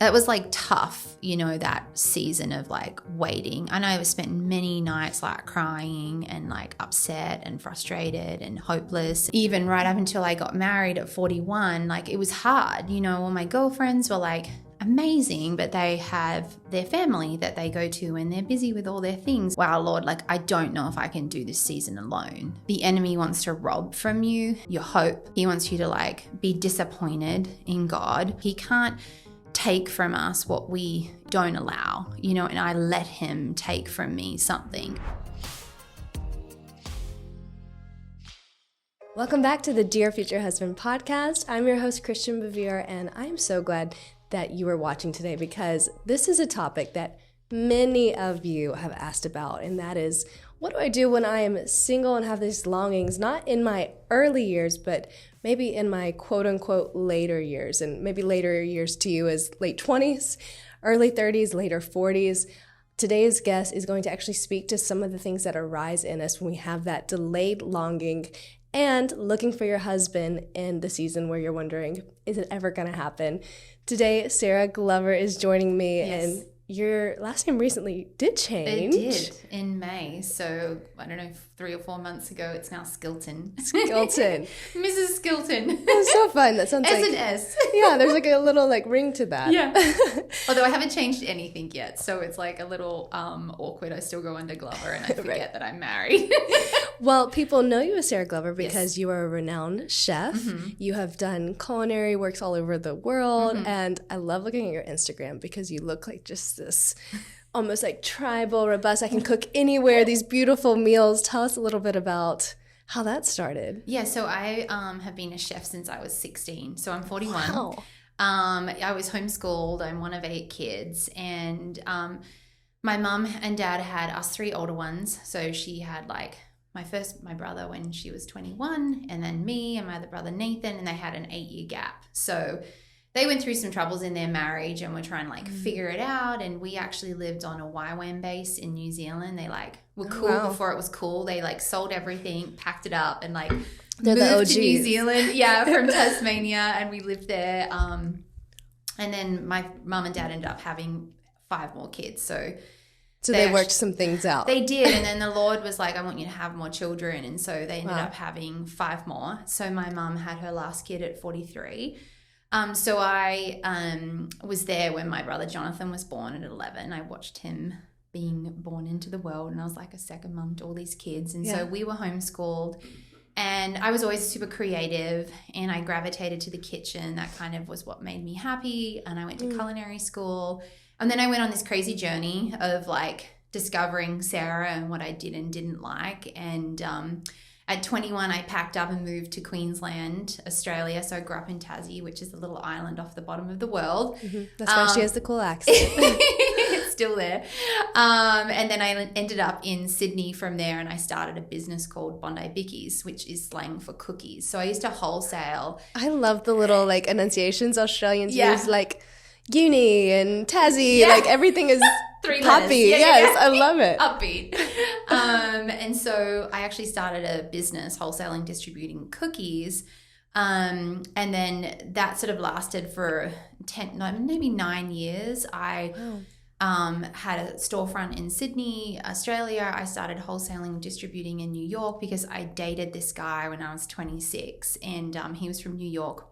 That was like tough, that season of like waiting. I know I spent many nights like crying and like upset and frustrated and hopeless. Even right up until I got married at 41, like it was hard. All my girlfriends were like amazing, but they have their family that they go to and they're busy with all their things. Wow, Lord, like I don't know if I can do this season alone. The enemy wants to rob from you your hope. He wants you to like be disappointed in God. He can't take from us what we don't allow, and I let him take from me something. Welcome back to the Dear Future Husband podcast. I'm your host, Christian Bevere, and I'm so glad that you are watching today because this is a topic that many of you have asked about, and that is, what do I do when I am single and have these longings, not in my early years, but maybe in my quote-unquote later years, and maybe later years to you is late 20s, early 30s, later 40s. Today's guest is going to actually speak to some of the things that arise in us when we have that delayed longing and looking for your husband in the season where you're wondering, is it ever going to happen? Today, Sarah Glover is joining me, Yes. and your last name recently did change. It did in May. So I don't know, 3 or 4 months ago, it's now Skilton. Skilton. Mrs. Skilton. That's so fun. That sounds S like and S. Yeah, there's like a little like ring to that. Yeah. Although I haven't changed anything yet, so it's like a little awkward. I still go under Glover and I forget that I'm married. Well, people know you as Sarah Glover because Yes. you are a renowned chef. Mm-hmm. You have done culinary works all over the world. And I love looking at your Instagram because you look like just this almost like tribal, robust, I can cook anywhere, these beautiful meals. Tell us a little bit about how that started. Yeah, so I have been a chef since I was 16. So I'm 41. Wow. I was homeschooled. I'm one of 8 kids. And my mum and dad had us 3 older ones. So she had like my brother when she was 21, and then me and my other brother Nathan, and they had an 8-year gap. So they went through some troubles in their marriage and were trying to like figure it out. And we actually lived on a YWAM base in New Zealand. They like were cool before it was cool. They like sold everything, packed it up, and like They're the moved to New OGs. Zealand. Yeah, from Tasmania, and we lived there. And then my mum and dad ended up having 5 more kids. So they worked some things out. they did, and then the Lord was like, I want you to have more children, and so they ended up having 5 more. So my mum had her last kid at 43. So I was there when my brother Jonathan was born at 11. I watched him being born into the world, and I was like a second mum to all these kids. And so we were homeschooled, and I was always super creative, and I gravitated to the kitchen. That kind of was what made me happy. And I went to culinary school. And then I went on this crazy journey of like discovering Sarah and what I did and didn't like. And at 21, I packed up and moved to Queensland, Australia. So I grew up in Tassie, which is a little island off the bottom of the world. That's why she has the cool accent. It's still there. And then I ended up in Sydney from there, and I started a business called Bondi Bickies, which is slang for cookies. So I used to wholesale. I love the little like enunciations Australians use, like uni and Tassie, like everything is 3 poppy. letters. Yes, I love it. Upbeat. And so I actually started a business wholesaling, distributing cookies. And then that sort of lasted for maybe 9 years. I had a storefront in Sydney, Australia. I started wholesaling, distributing in New York because I dated this guy when I was 26, and he was from New York,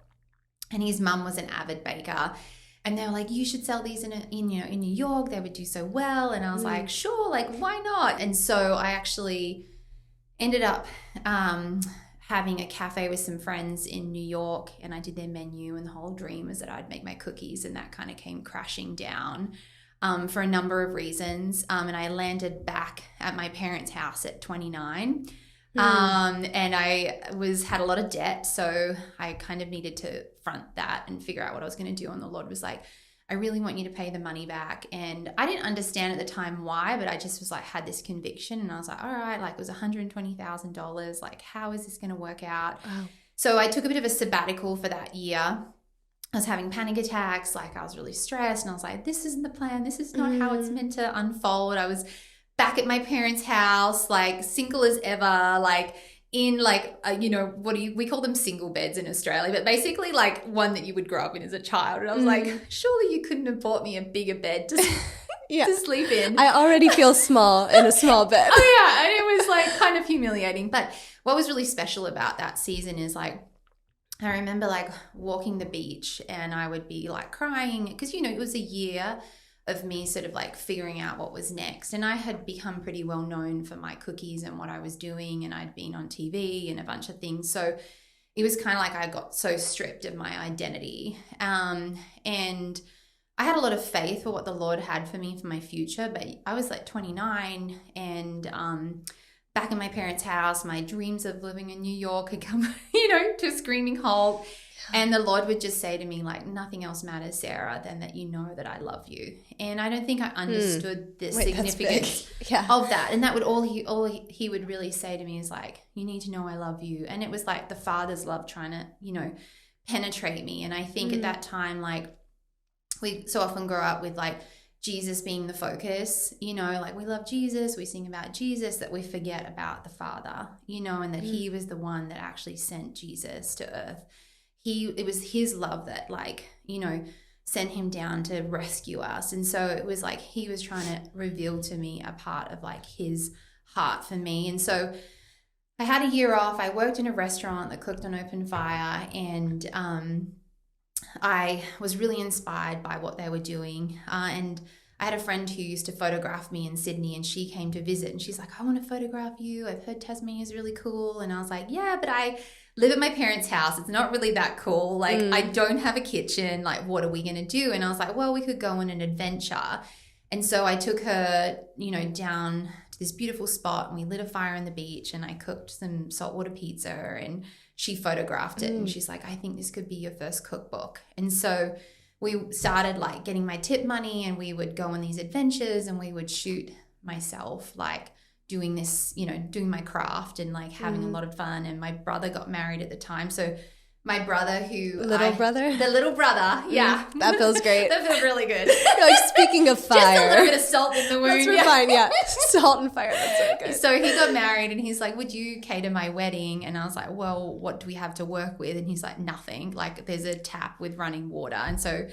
and his mum was an avid baker. And they were like, you should sell these in New York. They would do so well. And I was like, sure, like, why not? And so I actually ended up having a cafe with some friends in New York, and I did their menu, and the whole dream was that I'd make my cookies, and that kind of came crashing down for a number of reasons. And I landed back at my parents' house at 29. And I had a lot of debt, so I kind of needed to front that and figure out what I was going to do. And the Lord was like, I really want you to pay the money back. And I didn't understand at the time why, but I just was like, had this conviction, and I was like, all right, like it was $120,000. Like, how is this going to work out? Wow. So I took a bit of a sabbatical for that year. I was having panic attacks. Like, I was really stressed, and I was like, this isn't the plan. This is not how it's meant to unfold. I was back at my parents' house, like single as ever, like in like, we call them single beds in Australia, but basically like one that you would grow up in as a child. And I was like, surely you couldn't have bought me a bigger bed to sleep in. I already feel small in a small bed. Oh yeah, and it was like kind of humiliating. But what was really special about that season is like, I remember like walking the beach and I would be like crying because, it was a year of me sort of like figuring out what was next. And I had become pretty well known for my cookies and what I was doing, and I'd been on TV and a bunch of things. So it was kind of like I got so stripped of my identity. And I had a lot of faith for what the Lord had for me for my future, but I was like 29 and back in my parents' house, my dreams of living in New York had come, to a screaming halt. And the Lord would just say to me, like, nothing else matters, Sarah, than that you know that I love you. And I don't think I understood the significance of that. And that would all he would really say to me is like, you need to know I love you. And it was like the Father's love trying to, penetrate me. And I think at that time, like, we so often grow up with like Jesus being the focus, like we love Jesus, we sing about Jesus, that we forget about the Father, and that he was the one that actually sent Jesus to earth. It was his love that like, sent him down to rescue us. And so it was like he was trying to reveal to me a part of like his heart for me. And so I had a year off. I worked in a restaurant that cooked on open fire, and I was really inspired by what they were doing. And I had a friend who used to photograph me in Sydney, and she came to visit and she's like, I want to photograph you. I've heard Tasmania is really cool. And I was like, yeah, but I live at my parents' house. It's not really that cool. Like, I don't have a kitchen. Like, what are we going to do? And I was like, well, we could go on an adventure. And so I took her, down to this beautiful spot, and we lit a fire on the beach, and I cooked some saltwater pizza, and she photographed it. And she's like, I think this could be your first cookbook. And so we started like getting my tip money, and we would go on these adventures, and we would shoot myself like doing this, doing my craft and like having a lot of fun. And my brother got married at the time. So my brother the little brother. Yeah. That feels great. That feels really good. Like, speaking of fire. Just a little bit of salt in the wound. That's fine, yeah. Salt and fire, that's so good. So he got married, and he's like, would you cater my wedding? And I was like, well, what do we have to work with? And he's like, nothing. Like, there's a tap with running water. And so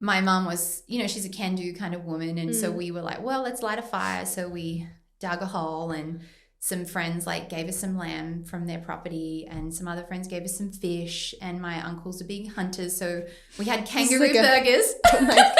my mum was, she's a can-do kind of woman. And so we were like, well, let's light a fire. So we dug a hole, and some friends like gave us some lamb from their property, and some other friends gave us some fish, and my uncles are big hunters, so we had kangaroo burgers. Oh my God.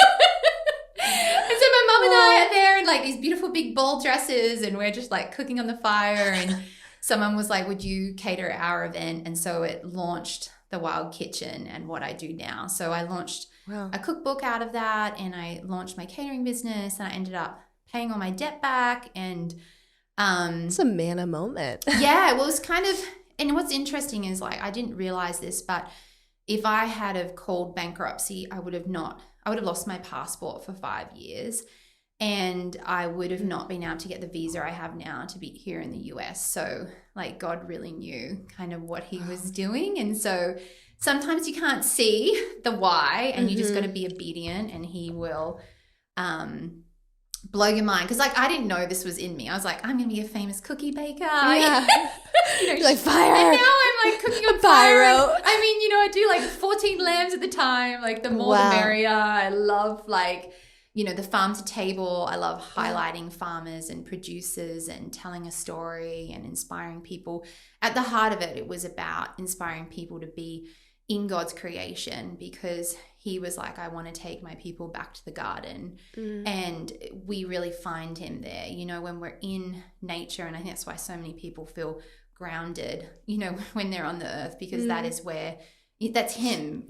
And so my mum and I are there in like these beautiful big ball dresses, and we're just like cooking on the fire, and someone was like, would you cater our event? And so it launched the Wild Kitchen and what I do now. So I launched a cookbook out of that, and I launched my catering business, and I ended up paying all my debt back. And it's a manna moment. Yeah, well, it was kind of, and what's interesting is like I didn't realize this, but if I had have called bankruptcy, I would have lost my passport for 5 years, and I would have not been able to get the visa I have now to be here in the US. So like God really knew kind of what he was doing. And so sometimes you can't see the why, and you just got to be obedient, and he will blow your mind. Because like I didn't know this was in me. I was like, I'm gonna be a famous cookie baker. Yeah. You're like, fire. And now I'm like cooking on fire. I mean, I do like 14 lambs at the time. Like the more the merrier. I love like, the farm to table. I love highlighting farmers and producers and telling a story and inspiring people. At the heart of it, it was about inspiring people to be in God's creation, because he was like, I want to take my people back to the garden. And we really find him there, when we're in nature. And I think that's why so many people feel grounded, when they're on the earth, because that is where, that's him,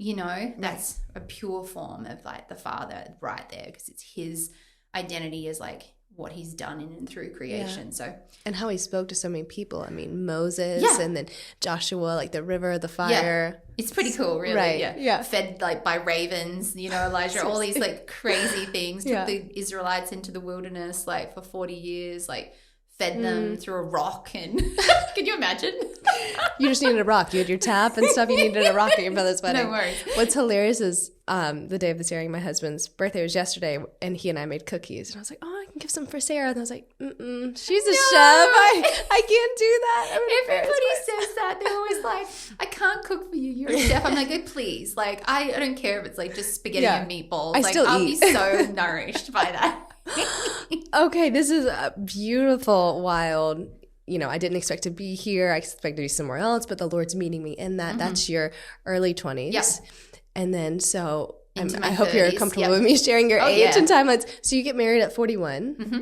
that's a pure form of like the Father right there, because it's his identity as like what he's done in and through creation. So, and how he spoke to so many people. I mean, Moses and then Joshua, like the river, the fire. It's pretty cool, really. Right. Yeah. Fed like by ravens, Elijah, all these like crazy things. Took the Israelites into the wilderness like for 40 years, like fed them through a rock. And can you imagine? You just needed a rock. You had your tap and stuff. You needed a rock at your brother's wedding. No worries. What's hilarious is the day of this airing, my husband's birthday was yesterday, and he and I made cookies. And I was like, oh, give some for Sarah. And I was like, she's a chef. I can't do that. Everybody says that. They're always like, I can't cook for you. You're a chef. I'm like, oh, please. Like, I don't care if it's like just spaghetti and meatballs. I'll be so nourished by that. Okay, this is a beautiful, wild. I didn't expect to be here. I expected to be somewhere else, but the Lord's meeting me in that. That's your early 20s. Yep. And then so I my hope you're 30s. comfortable with me sharing your age and timelines. So you get married at 41. Mm-hmm.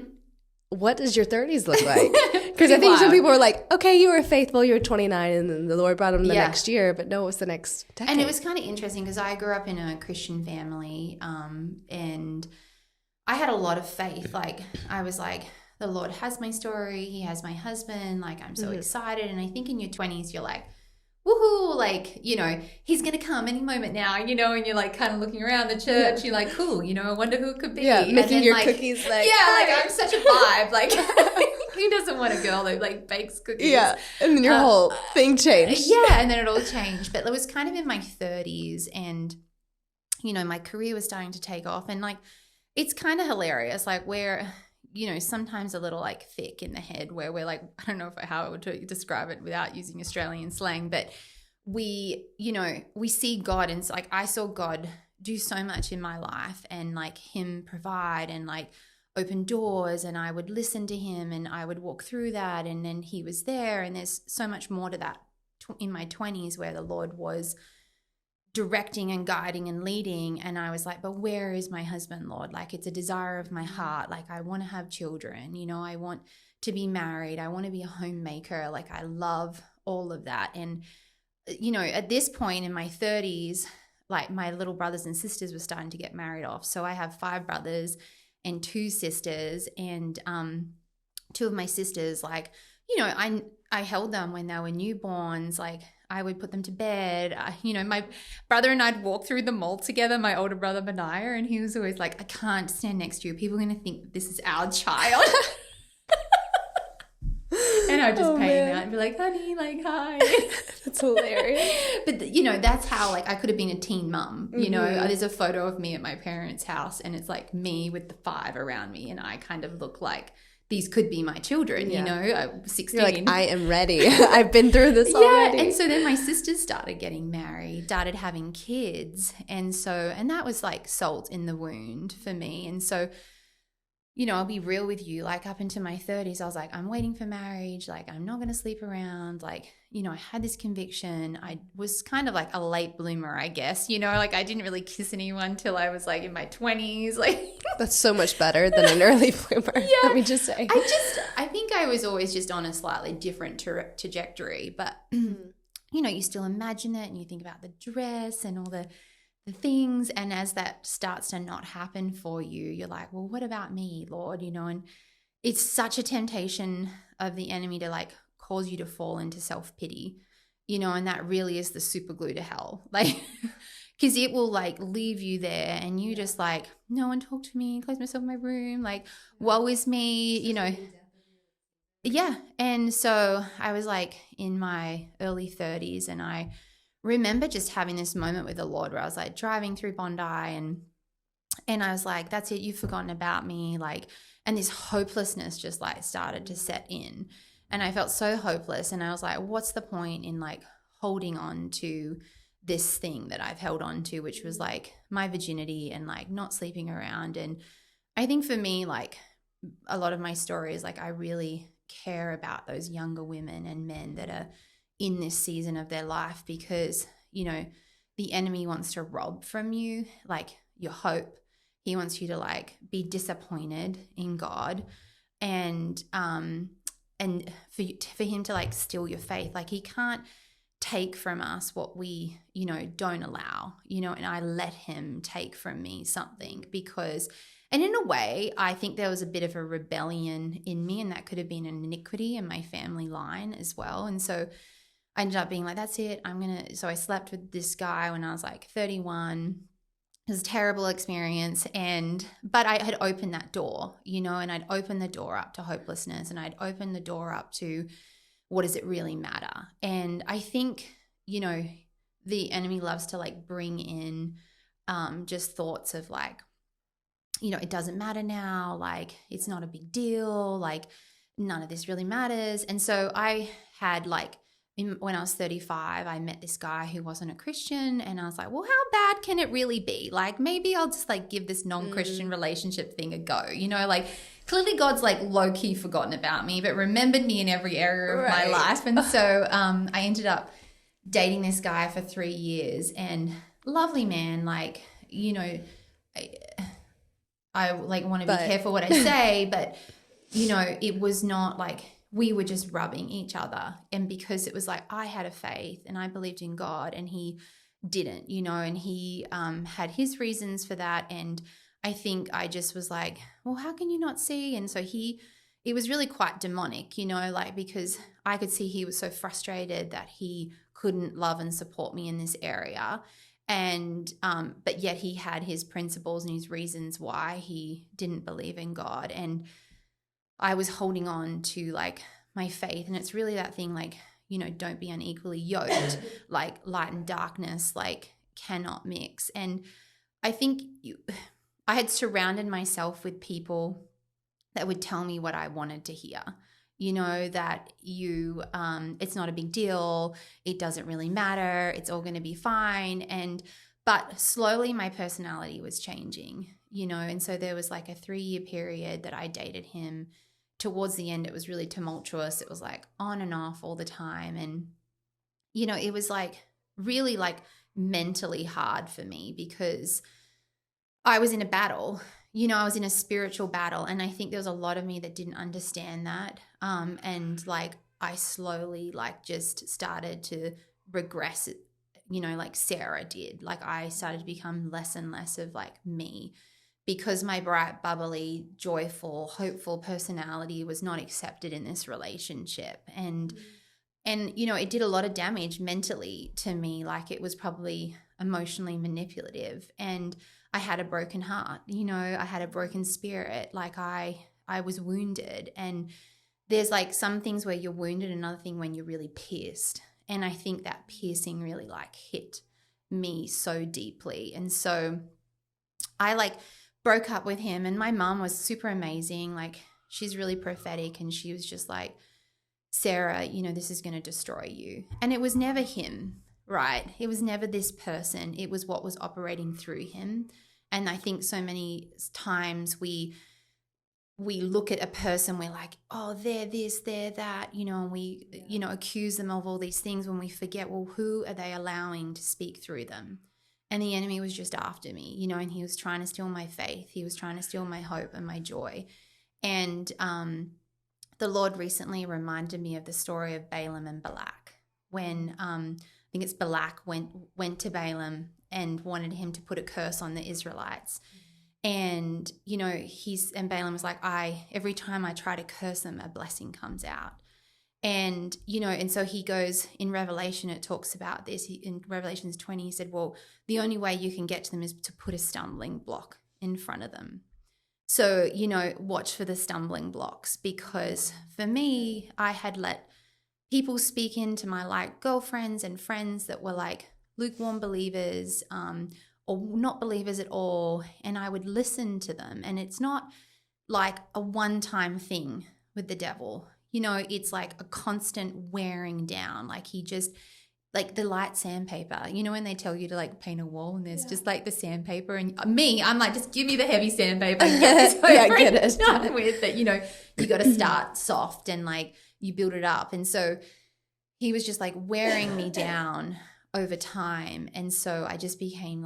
What does your 30s look like? Because I think some people were like, okay, you were faithful, you were 29, and then the Lord brought them the next year. But no, it was the next decade. And it was kind of interesting because I grew up in a Christian family, and I had a lot of faith. Like, I was like, the Lord has my story. He has my husband. Like, I'm so excited. And I think in your 20s, you're like, woohoo, like, he's going to come any moment now, and you're like kind of looking around the church. You're like, cool, I wonder who it could be. Yeah, making your like, cookies like. Yeah, like I'm such a vibe. Like, who doesn't want a girl that like bakes cookies? Yeah, and then your whole thing changed. Yeah, and then it all changed. But it was kind of in my 30s, and, my career was starting to take off. And like, it's kind of hilarious. Like, we're, sometimes a little like thick in the head where we're like, I don't know how I would describe it without using Australian slang, but we see God, and like I saw God do so much in my life, and like him provide and like open doors, and I would listen to him and I would walk through that, and then he was there. And there's so much more to that in my 20s where the Lord was directing and guiding and leading. And I was like, but where is my husband, Lord? Like, it's a desire of my heart. Like, I want to have children, I want to be married. I want to be a homemaker. Like, I love all of that. And, at this point in my 30s, like my little brothers and sisters were starting to get married off. So I have 5 brothers and 2 sisters, and 2 of my sisters, like, I held them when they were newborns. Like, I would put them to bed. My brother and I'd walk through the mall together, my older brother, Benaiah, and he was always like, I can't stand next to you. People are going to think this is our child. And I'd just pay him out and be like, honey, like, hi. That's hilarious. But, that's how, like, I could have been a teen mum. There's a photo of me at my parents' house, and it's like me with the 5 around me, and I kind of look like these could be my children, I'm 16. You're like, I am ready. I've been through this already. And so then my sisters started getting married, started having kids. And that was like salt in the wound for me. And so, I'll be real with you, like up into my 30s, I was like, I'm waiting for marriage. Like, I'm not going to sleep around. Like, I had this conviction. I was kind of like a late bloomer, I guess, like I didn't really kiss anyone till I was like in my 20s. Like, that's so much better than an early bloomer. Yeah. Let me just say. I think I was always just on a slightly different trajectory, but you still imagine it, and you think about the dress and all the things. And as that starts to not happen for you, you're like, well, what about me, Lord? And it's such a temptation of the enemy to like cause you to fall into self-pity, and that really is the super glue to hell. Like, because it will like leave you there, and you just like, no one talk to me, close myself in my room, like, woe is me, Yeah. And so I was like in my early 30s, and I remember just having this moment with the Lord where I was like driving through Bondi, and I was like, that's it, you've forgotten about me. Like, and this hopelessness just like started to set in, and I felt so hopeless. And I was like, what's the point in like holding on to this thing that I've held on to, which was like my virginity and like not sleeping around. And I think for me, like a lot of my story is like, I really care about those younger women and men that are in this season of their life, because, the enemy wants to rob from you, like your hope. He wants you to like be disappointed in God, and for him to like steal your faith. Like, he can't take from us what we, don't allow, and I let him take from me something because, and in a way, I think there was a bit of a rebellion in me, and that could have been an iniquity in my family line as well. And so I ended up being like, that's it. So I slept with this guy when I was like 31. It was a terrible experience. But I had opened that door, and I'd opened the door up to hopelessness, and I'd opened the door up to what does it really matter? And I think, the enemy loves to like bring in just thoughts of like, it doesn't matter now. Like, it's not a big deal. Like, none of this really matters. And so I had when I was 35, I met this guy who wasn't a Christian, and I was like, well, how bad can it really be? Like, maybe I'll just give this non-Christian relationship thing a go. Clearly God's low-key forgotten about me, but remembered me in every area of my life. And so I ended up dating this guy for 3 years, and lovely man. I want to be careful what I say, but it was not we were just rubbing each other. And because it was I had a faith and I believed in God, and he didn't, and he had his reasons for that. And I think I just was well, how can you not see? And so it was really quite demonic, because I could see he was so frustrated that he couldn't love and support me in this area. And but yet he had his principles and his reasons why he didn't believe in God. And I was holding on to my faith. And it's really that thing, don't be unequally yoked. Light and darkness cannot mix. And I think I had surrounded myself with people that would tell me what I wanted to hear. That it's not a big deal. It doesn't really matter. It's all going to be fine. But slowly my personality was changing, and so there was a 3-year period that I dated him. Towards the end, it was really tumultuous. It was on and off all the time. And, it was really mentally hard for me, because I was in a battle. I was in a spiritual battle, and I think there was a lot of me that didn't understand that. And I slowly just started to regress, like Sarah did. I started to become less and less of me, because my bright, bubbly, joyful, hopeful personality was not accepted in this relationship. And it did a lot of damage mentally to me. It was probably emotionally manipulative, and I had a broken heart, I had a broken spirit. I was wounded, and there's some things where you're wounded, another thing when you're really pierced. And I think that piercing really hit me so deeply. And so I broke up with him, and my mom was super amazing. She's really prophetic, and she was just Sarah, this is going to destroy you. And it was never him, right? It was never this person. It was what was operating through him. And I think so many times we look at a person, we're oh, they're this, they're that, and we, accuse them of all these things, when we forget, well, who are they allowing to speak through them? And the enemy was just after me, and he was trying to steal my faith. He was trying to steal my hope and my joy. And the Lord recently reminded me of the story of Balaam and Balak, when I think it's Balak went to Balaam and wanted him to put a curse on the Israelites. And, and Balaam was every time I try to curse them, a blessing comes out. And, and so he goes, in Revelation, it talks about this. In Revelations 20, he said, well, the only way you can get to them is to put a stumbling block in front of them. So, watch for the stumbling blocks, because for me, I had let people speak into my girlfriends and friends that were lukewarm believers, or not believers at all. And I would listen to them. And it's not a one-time thing with the devil. It's a constant wearing down. He just, the light sandpaper, when they tell you to paint a wall, and there's just the sandpaper, and me, I'm just give me the heavy sandpaper, get this over get it done with. But you got to start soft, and you build it up. And so he was just wearing me down over time. And so I just became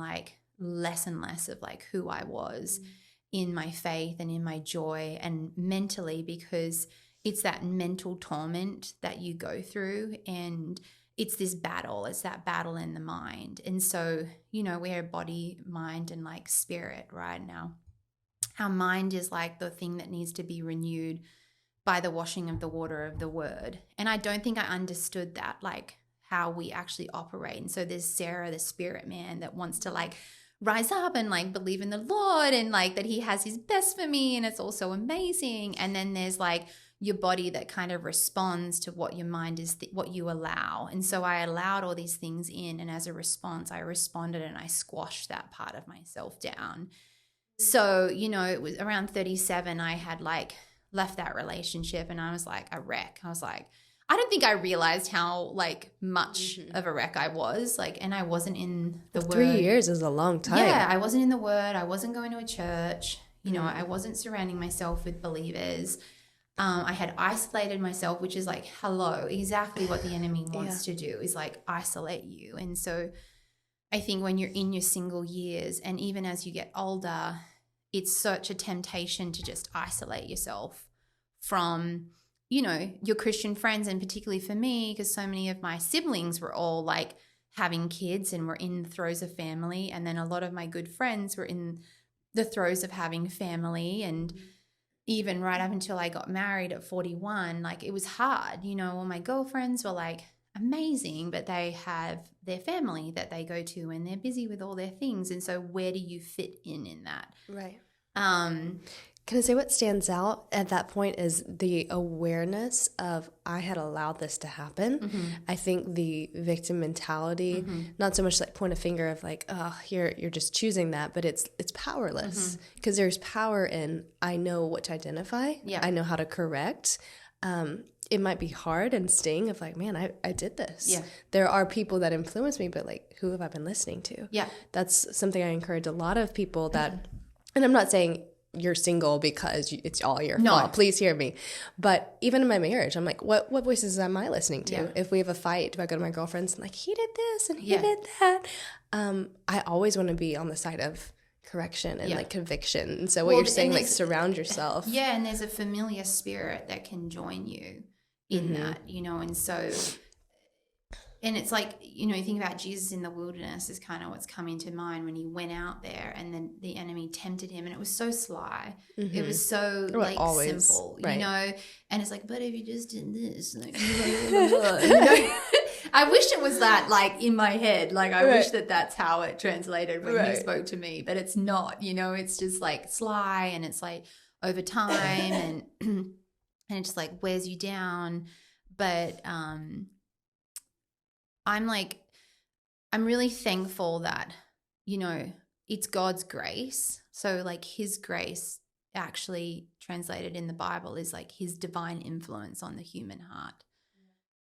less and less of who I was in my faith and in my joy and mentally, because it's that mental torment that you go through, and it's this battle. It's that battle in the mind. And so, we're body, mind, and spirit right now. Our mind is the thing that needs to be renewed by the washing of the water of the word. And I don't think I understood that, how we actually operate. And so there's Sarah, the spirit man, that wants to rise up and believe in the Lord, and that he has his best for me, and it's all so amazing. And then there's your body that kind of responds to what your mind is, what you allow. And so I allowed all these things in, and as a response, I responded, and I squashed that part of myself down. So, it was around 37, I had like left that relationship and I was like a wreck. I was like, I don't think I realized how like much of a wreck I was, like, and I wasn't in the word. 3 years is a long time. Yeah, I wasn't in the word. I wasn't going to a church. I wasn't surrounding myself with believers. I had isolated myself, which is like, hello, exactly what the enemy wants to do is like isolate you. And so I think when you're in your single years and even as you get older, it's such a temptation to just isolate yourself from, your Christian friends. And particularly for me, because so many of my siblings were all like having kids and were in the throes of family. And then a lot of my good friends were in the throes of having family. And even right up until I got married at 41, like it was hard. All my girlfriends were like amazing, but they have their family that they go to and they're busy with all their things. And so where do you fit in that? Right. Can I say what stands out at that point is the awareness of I had allowed this to happen. I think the victim mentality, not so much like point a finger of like, oh, you're just choosing that, but it's powerless because there's power in I know what to identify. Yeah. I know how to correct. It might be hard and sting of like, man, I did this. Yeah. There are people that influence me, but like, who have I been listening to? Yeah. That's something I encourage a lot of people that, and I'm not saying you're single because it's all your fault. Please hear me. But even in my marriage, I'm like, what voices am I listening to? Yeah. If we have a fight, do I go to my girlfriends and like, he did this and he did that? I always want to be on the side of correction and like conviction. And so what you're saying, like surround yourself. Yeah. And there's a familiar spirit that can join you in that, and so, and it's like, you think about Jesus in the wilderness is kind of what's coming to mind when he went out there and then the enemy tempted him and it was so sly. It was so like simple, and it's like, but if you just did this, like, I wish it was that like in my head, like I wish that's how it translated when he spoke to me, but it's not, it's just like sly and it's like over time and and it just like wears you down. But I'm really thankful that, it's God's grace. So like his grace actually translated in the Bible is like his divine influence on the human heart.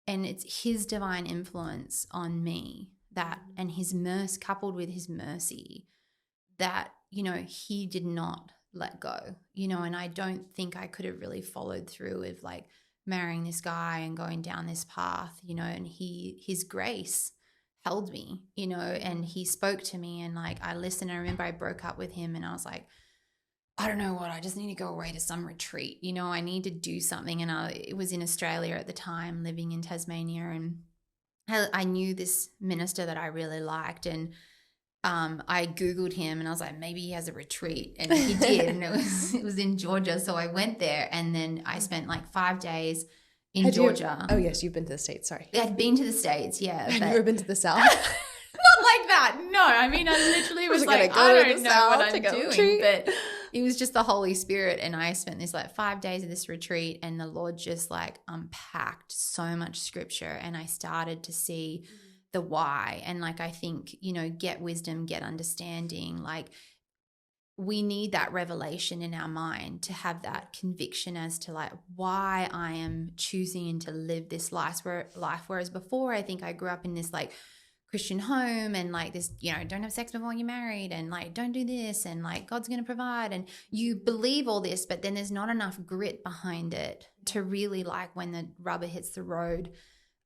And it's his divine influence on me that, and his mercy coupled with his mercy that, he did not let go, and I don't think I could have really followed through with like marrying this guy and going down this path, and his grace held me, and he spoke to me and like I listened. I remember I broke up with him and I was like, I don't know what, I just need to go away to some retreat, I need to do something. And it was in Australia at the time, living in Tasmania, and I knew this minister that I really liked, and I Googled him and I was like, maybe he has a retreat, and he did, and it was in Georgia. So I went there and then I spent like 5 days in Georgia. Oh yes, you've been to the States, sorry. I'd been to the States, yeah. I've never been to the South. Not like that, no. I mean, I literally was like, I don't know what I'm doing, but it was just the Holy Spirit. And I spent this like 5 days of this retreat and the Lord just like unpacked so much scripture, and I started to see the why. And like, I think, get wisdom, get understanding. Like we need that revelation in our mind to have that conviction as to like why I am choosing to live this life. Whereas before, I think I grew up in this like Christian home and like this, don't have sex before you're married and like, don't do this and like God's going to provide. And you believe all this, but then there's not enough grit behind it to really like when the rubber hits the road,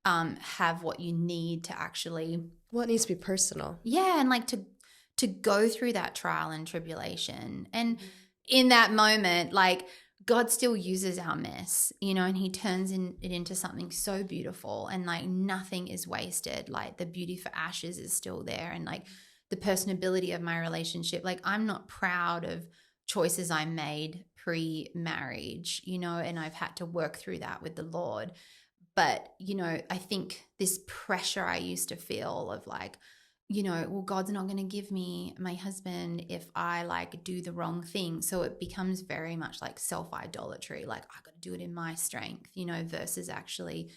have what you need to actually. Well, it needs to be personal. Yeah. And like to go through that trial and tribulation. And in that moment, like God still uses our mess, and he turns it into something so beautiful, and like nothing is wasted. Like the beauty for ashes is still there. And like the personability of my relationship, like I'm not proud of choices I made pre-marriage, and I've had to work through that with the Lord. But, I think this pressure I used to feel of like, well, God's not going to give me my husband if I like do the wrong thing. So it becomes very much like self-idolatry. Like I got to do it in my strength, versus actually,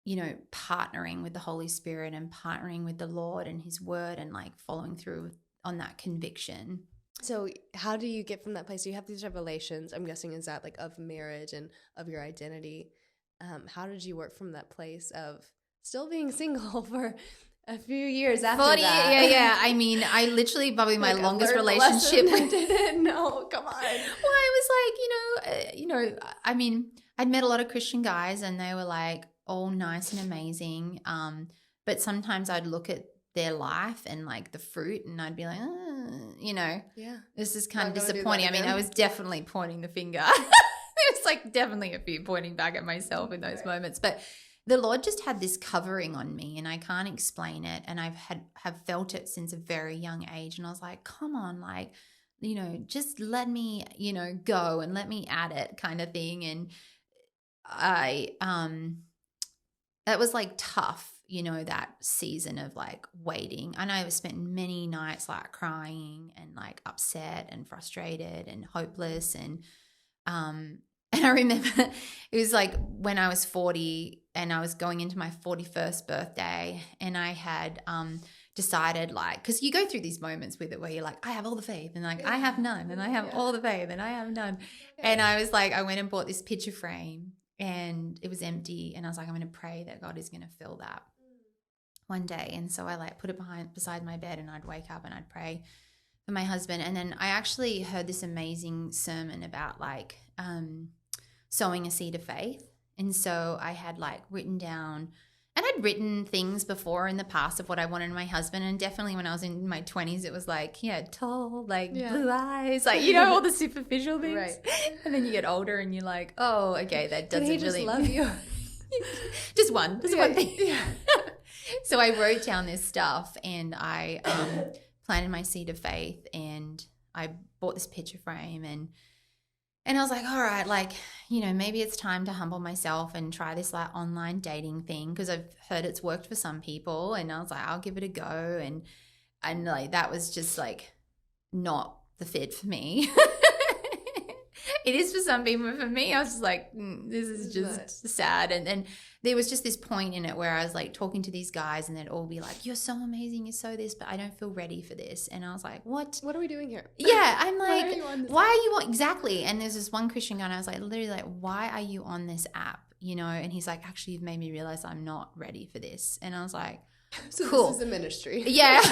partnering with the Holy Spirit and partnering with the Lord and his word and like following through on that conviction. So how do you get from that place? You have these revelations, I'm guessing, is that like of marriage and of your identity. How did you work from that place of still being single for a few years after 40, that? yeah. I mean, I literally probably my Like, longest I learned the relationship. lesson. I didn't know. Come on. Well, I was like, I mean, I'd met a lot of Christian guys and they were like all nice and amazing. But sometimes I'd look at their life and like the fruit and I'd be like, Yeah. this is kind Not of gonna do that disappointing. I mean, again. I was definitely pointing the finger. It's like definitely a few pointing back at myself in those moments. But the Lord just had this covering on me and I can't explain it. And have felt it since a very young age. And I was like, come on, like, just let me, go and let me at it kind of thing. And that was like tough, that season of like waiting. I know I spent many nights like crying and like upset and frustrated and hopeless. And I remember it was like when I was 40 and I was going into my 41st birthday and I had decided like, because you go through these moments with it where you're like, I have all the faith and like, I have none and I have all the faith and I have none. And I was like, I went and bought this picture frame and it was empty. And I was like, I'm going to pray that God is going to fill that one day. And so I like put it beside my bed and I'd wake up and I'd pray for my husband. And then I actually heard this amazing sermon about like sowing a seed of faith. And so I had like written down, and I'd written things before in the past of what I wanted in my husband. And definitely when I was in my 20s, it was like, tall, like blue eyes, like, all the superficial things. Right. And then you get older and you're like, oh, okay, that doesn't Did he really. just love you? just one thing. Yeah. So I wrote down this stuff and I planted my seed of faith and I bought this picture frame and I was like, all right, like, maybe it's time to humble myself and try this like online dating thing because I've heard it's worked for some people. And I was like, I'll give it a go. And like, that was just like not the fit for me. It is for some people, but for me, I was just like, this is just sad. And there was just this point in it where I was like talking to these guys and they'd all be like, you're so amazing, you're so this, but I don't feel ready for this. And I was like, what? What are we doing here? Yeah, I'm like, why are you on exactly? And there's this one Christian guy and I was like, literally like, why are you on this app? And he's like, actually, you've made me realize I'm not ready for this. And I was like, so cool. This is a ministry. Yeah.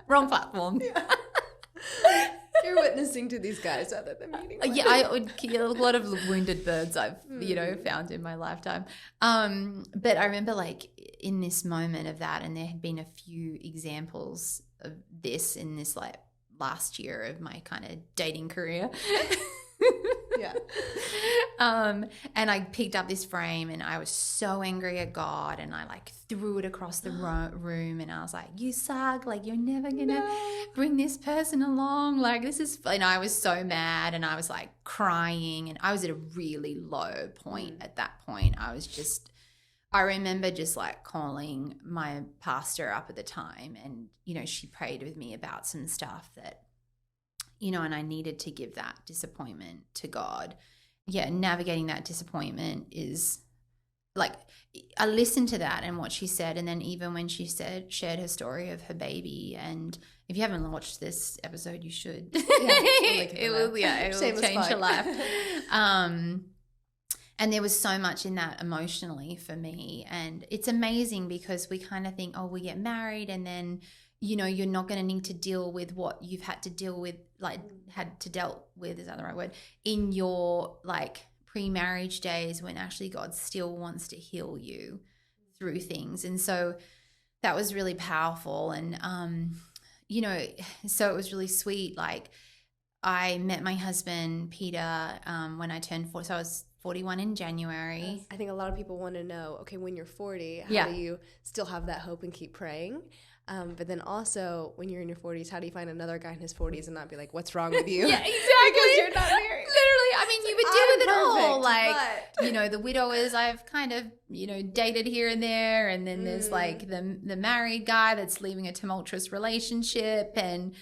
Wrong platform. Yeah. You're witnessing to these guys rather than meeting them. Yeah, I would kill a lot of wounded birds I've, found in my lifetime. But I remember like in this moment of that, and there had been a few examples of this in this like last year of my kind of dating career. Yeah. And I picked up this frame and I was so angry at God and I like threw it across the room and I was like, you suck, like you're never gonna bring this person along, like this is, and I was so mad and I was like crying and I was at a really low point at that point. I remember just like calling my pastor up at the time and, she prayed with me about some stuff that, and I needed to give that disappointment to God. Yeah, navigating that disappointment is like, I listened to that and what she said. And then even when she shared her story of her baby, and if you haven't watched this episode, you should. Yeah, it will change your life. And there was so much in that emotionally for me. And it's amazing because we kind of think, oh, we get married and then, you're not going to need to deal with what you've had to deal with, like dealt with, is that the right word, in your like pre-marriage days when actually God still wants to heal you through things. And so that was really powerful. And, so it was really sweet. Like I met my husband, Peter, when I turned 40. So I was 41 in January. I think a lot of people want to know, okay, when you're 40, how do you still have that hope and keep praying? But then also when you're in your 40s, how do you find another guy in his 40s and not be like, what's wrong with you? Yeah, exactly. Because you're not married. Literally, I mean, you would deal with it all. Like, but... the widowers I've kind of, dated here and there. And then there's like the married guy that's leaving a tumultuous relationship. And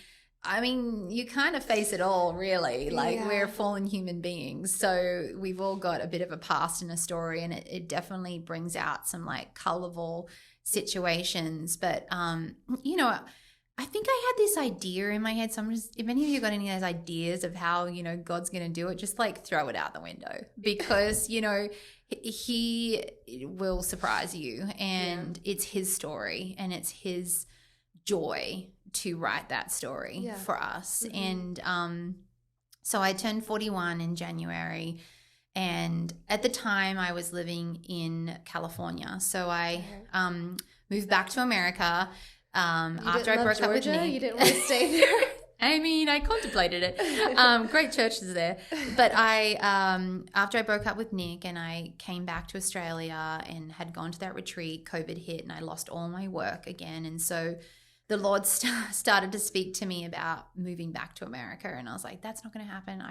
I mean, you kind of face it all, really. Like we're fallen human beings. So we've all got a bit of a past and a story. And it definitely brings out some like colorful situations. But, I think I had this idea in my head. So if any of you got any of those ideas of how, God's going to do it, just like throw it out the window because, he will surprise you and it's his story and it's his joy to write that story for us. And so I turned 41 in January. And at the time I was living in California. So I moved back to America. After I broke up with Nick. You didn't want to stay there. I mean, I contemplated it. Great churches there. But after I broke up with Nick and I came back to Australia and had gone to that retreat, COVID hit and I lost all my work again. And so the Lord started to speak to me about moving back to America. And I was like, that's not going to happen.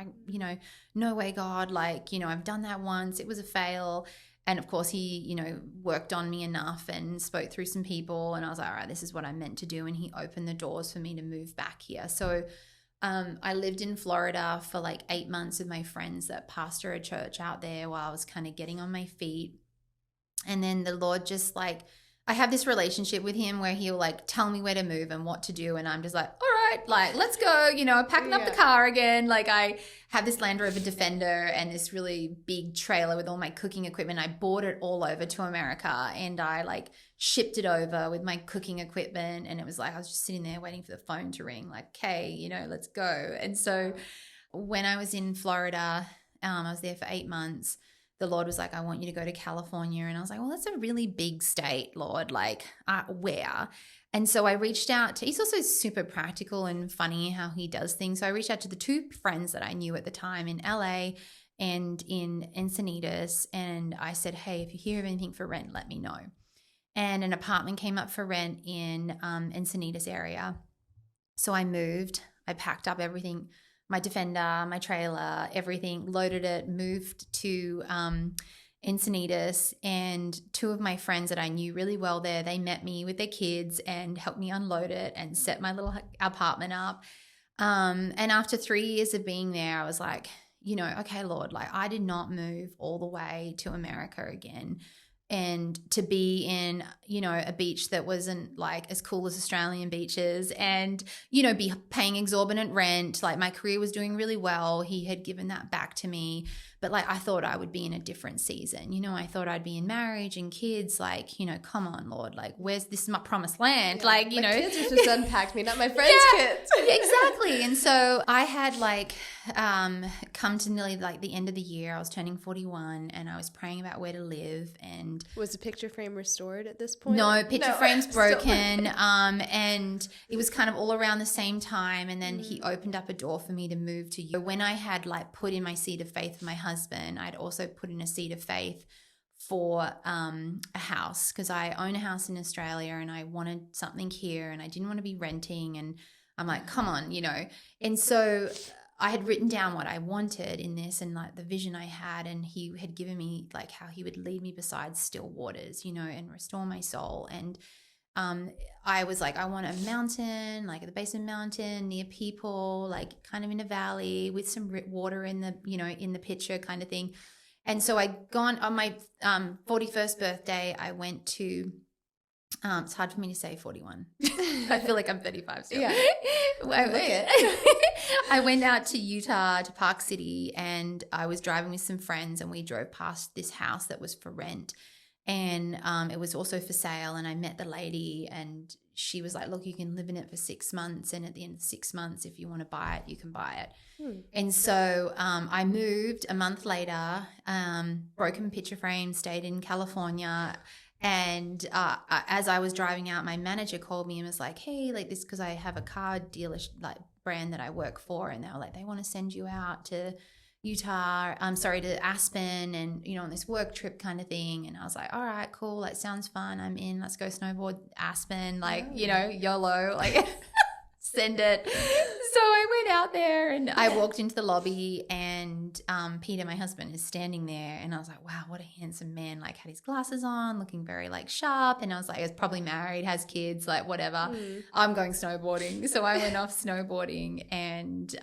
No way, God. I've done that once. It was a fail. And of course, he, worked on me enough and spoke through some people. And I was like, all right, this is what I'm meant to do. And he opened the doors for me to move back here. So I lived in Florida for like 8 months with my friends that pastor a church out there while I was kind of getting on my feet. And then the Lord just I have this relationship with him where he'll tell me where to move and what to do. And I'm just like, all right, let's go, packing up the car again. I have this Land Rover Defender and this really big trailer with all my cooking equipment. I bought it all over to America and I shipped it over with my cooking equipment. And it was I was just sitting there waiting for the phone to ring, okay, let's go. And so when I was in Florida, I was there for 8 months. The Lord was like, I want you to go to California. And I was like, well, that's a really big state, Lord. Where? And so I reached out to, he's also super practical and funny how he does things. So I reached out to the 2 friends that I knew at the time in LA and in Encinitas. And I said, hey, if you hear of anything for rent, let me know. And an apartment came up for rent in Encinitas area. So I moved, I packed up everything, my Defender, my trailer, everything, loaded it, moved to Encinitas, and 2 of my friends that I knew really well there, they met me with their kids and helped me unload it and set my little apartment up. And after 3 years of being there, I was like, okay, Lord, I did not move all the way to America again. And to be in, a beach that wasn't as cool as Australian beaches and, be paying exorbitant rent. My career was doing really well. He had given that back to me. But I thought I would be in a different season. I thought I'd be in marriage and kids. Come on, Lord. Where's this? Is my promised land. My kids are supposed to unpack me, not my friends' kids. Exactly. And so I had come to nearly the end of the year. I was turning 41 and I was praying about where to live. And was the picture frame restored at this point? No, picture frame's broken. And it was kind of all around the same time. And then he opened up a door for me to move to you. When I had put in my seed of faith for my husband, I'd also put in a seed of faith for a house because I own a house in Australia and I wanted something here and I didn't want to be renting. And I'm like, come on, And so I had written down what I wanted in this and the vision I had, and he had given me how he would lead me beside still waters, and restore my soul. And I was like, I want a mountain, at the base of a mountain near people, kind of in a valley with some water in the, in the picture kind of thing. And so I'd gone on my 41st birthday, I went to, it's hard for me to say 41. I feel like I'm 35 still. Yeah. I went out to Utah, to Park City, and I was driving with some friends and we drove past this house that was for rent. And it was also for sale. And I met the lady and she was like, look, you can live in it for 6 months. And at the end of 6 months, if you want to buy it, you can buy it. And so I moved a month later, broken picture frame, stayed in California. And as I was driving out, my manager called me and was like, hey, this, because I have a car dealer brand that I work for. And they were like, they want to send you out to Utah, to Aspen and, on this work trip kind of thing. And I was like, all right, cool. That sounds fun. I'm in. Let's go snowboard Aspen, YOLO, send it. So I went out there and I walked into the lobby and Peter, my husband, is standing there. And I was like, wow, what a handsome man, had his glasses on, looking very sharp. And I was like, he's probably married, has kids, whatever. I'm going snowboarding. So I went off snowboarding and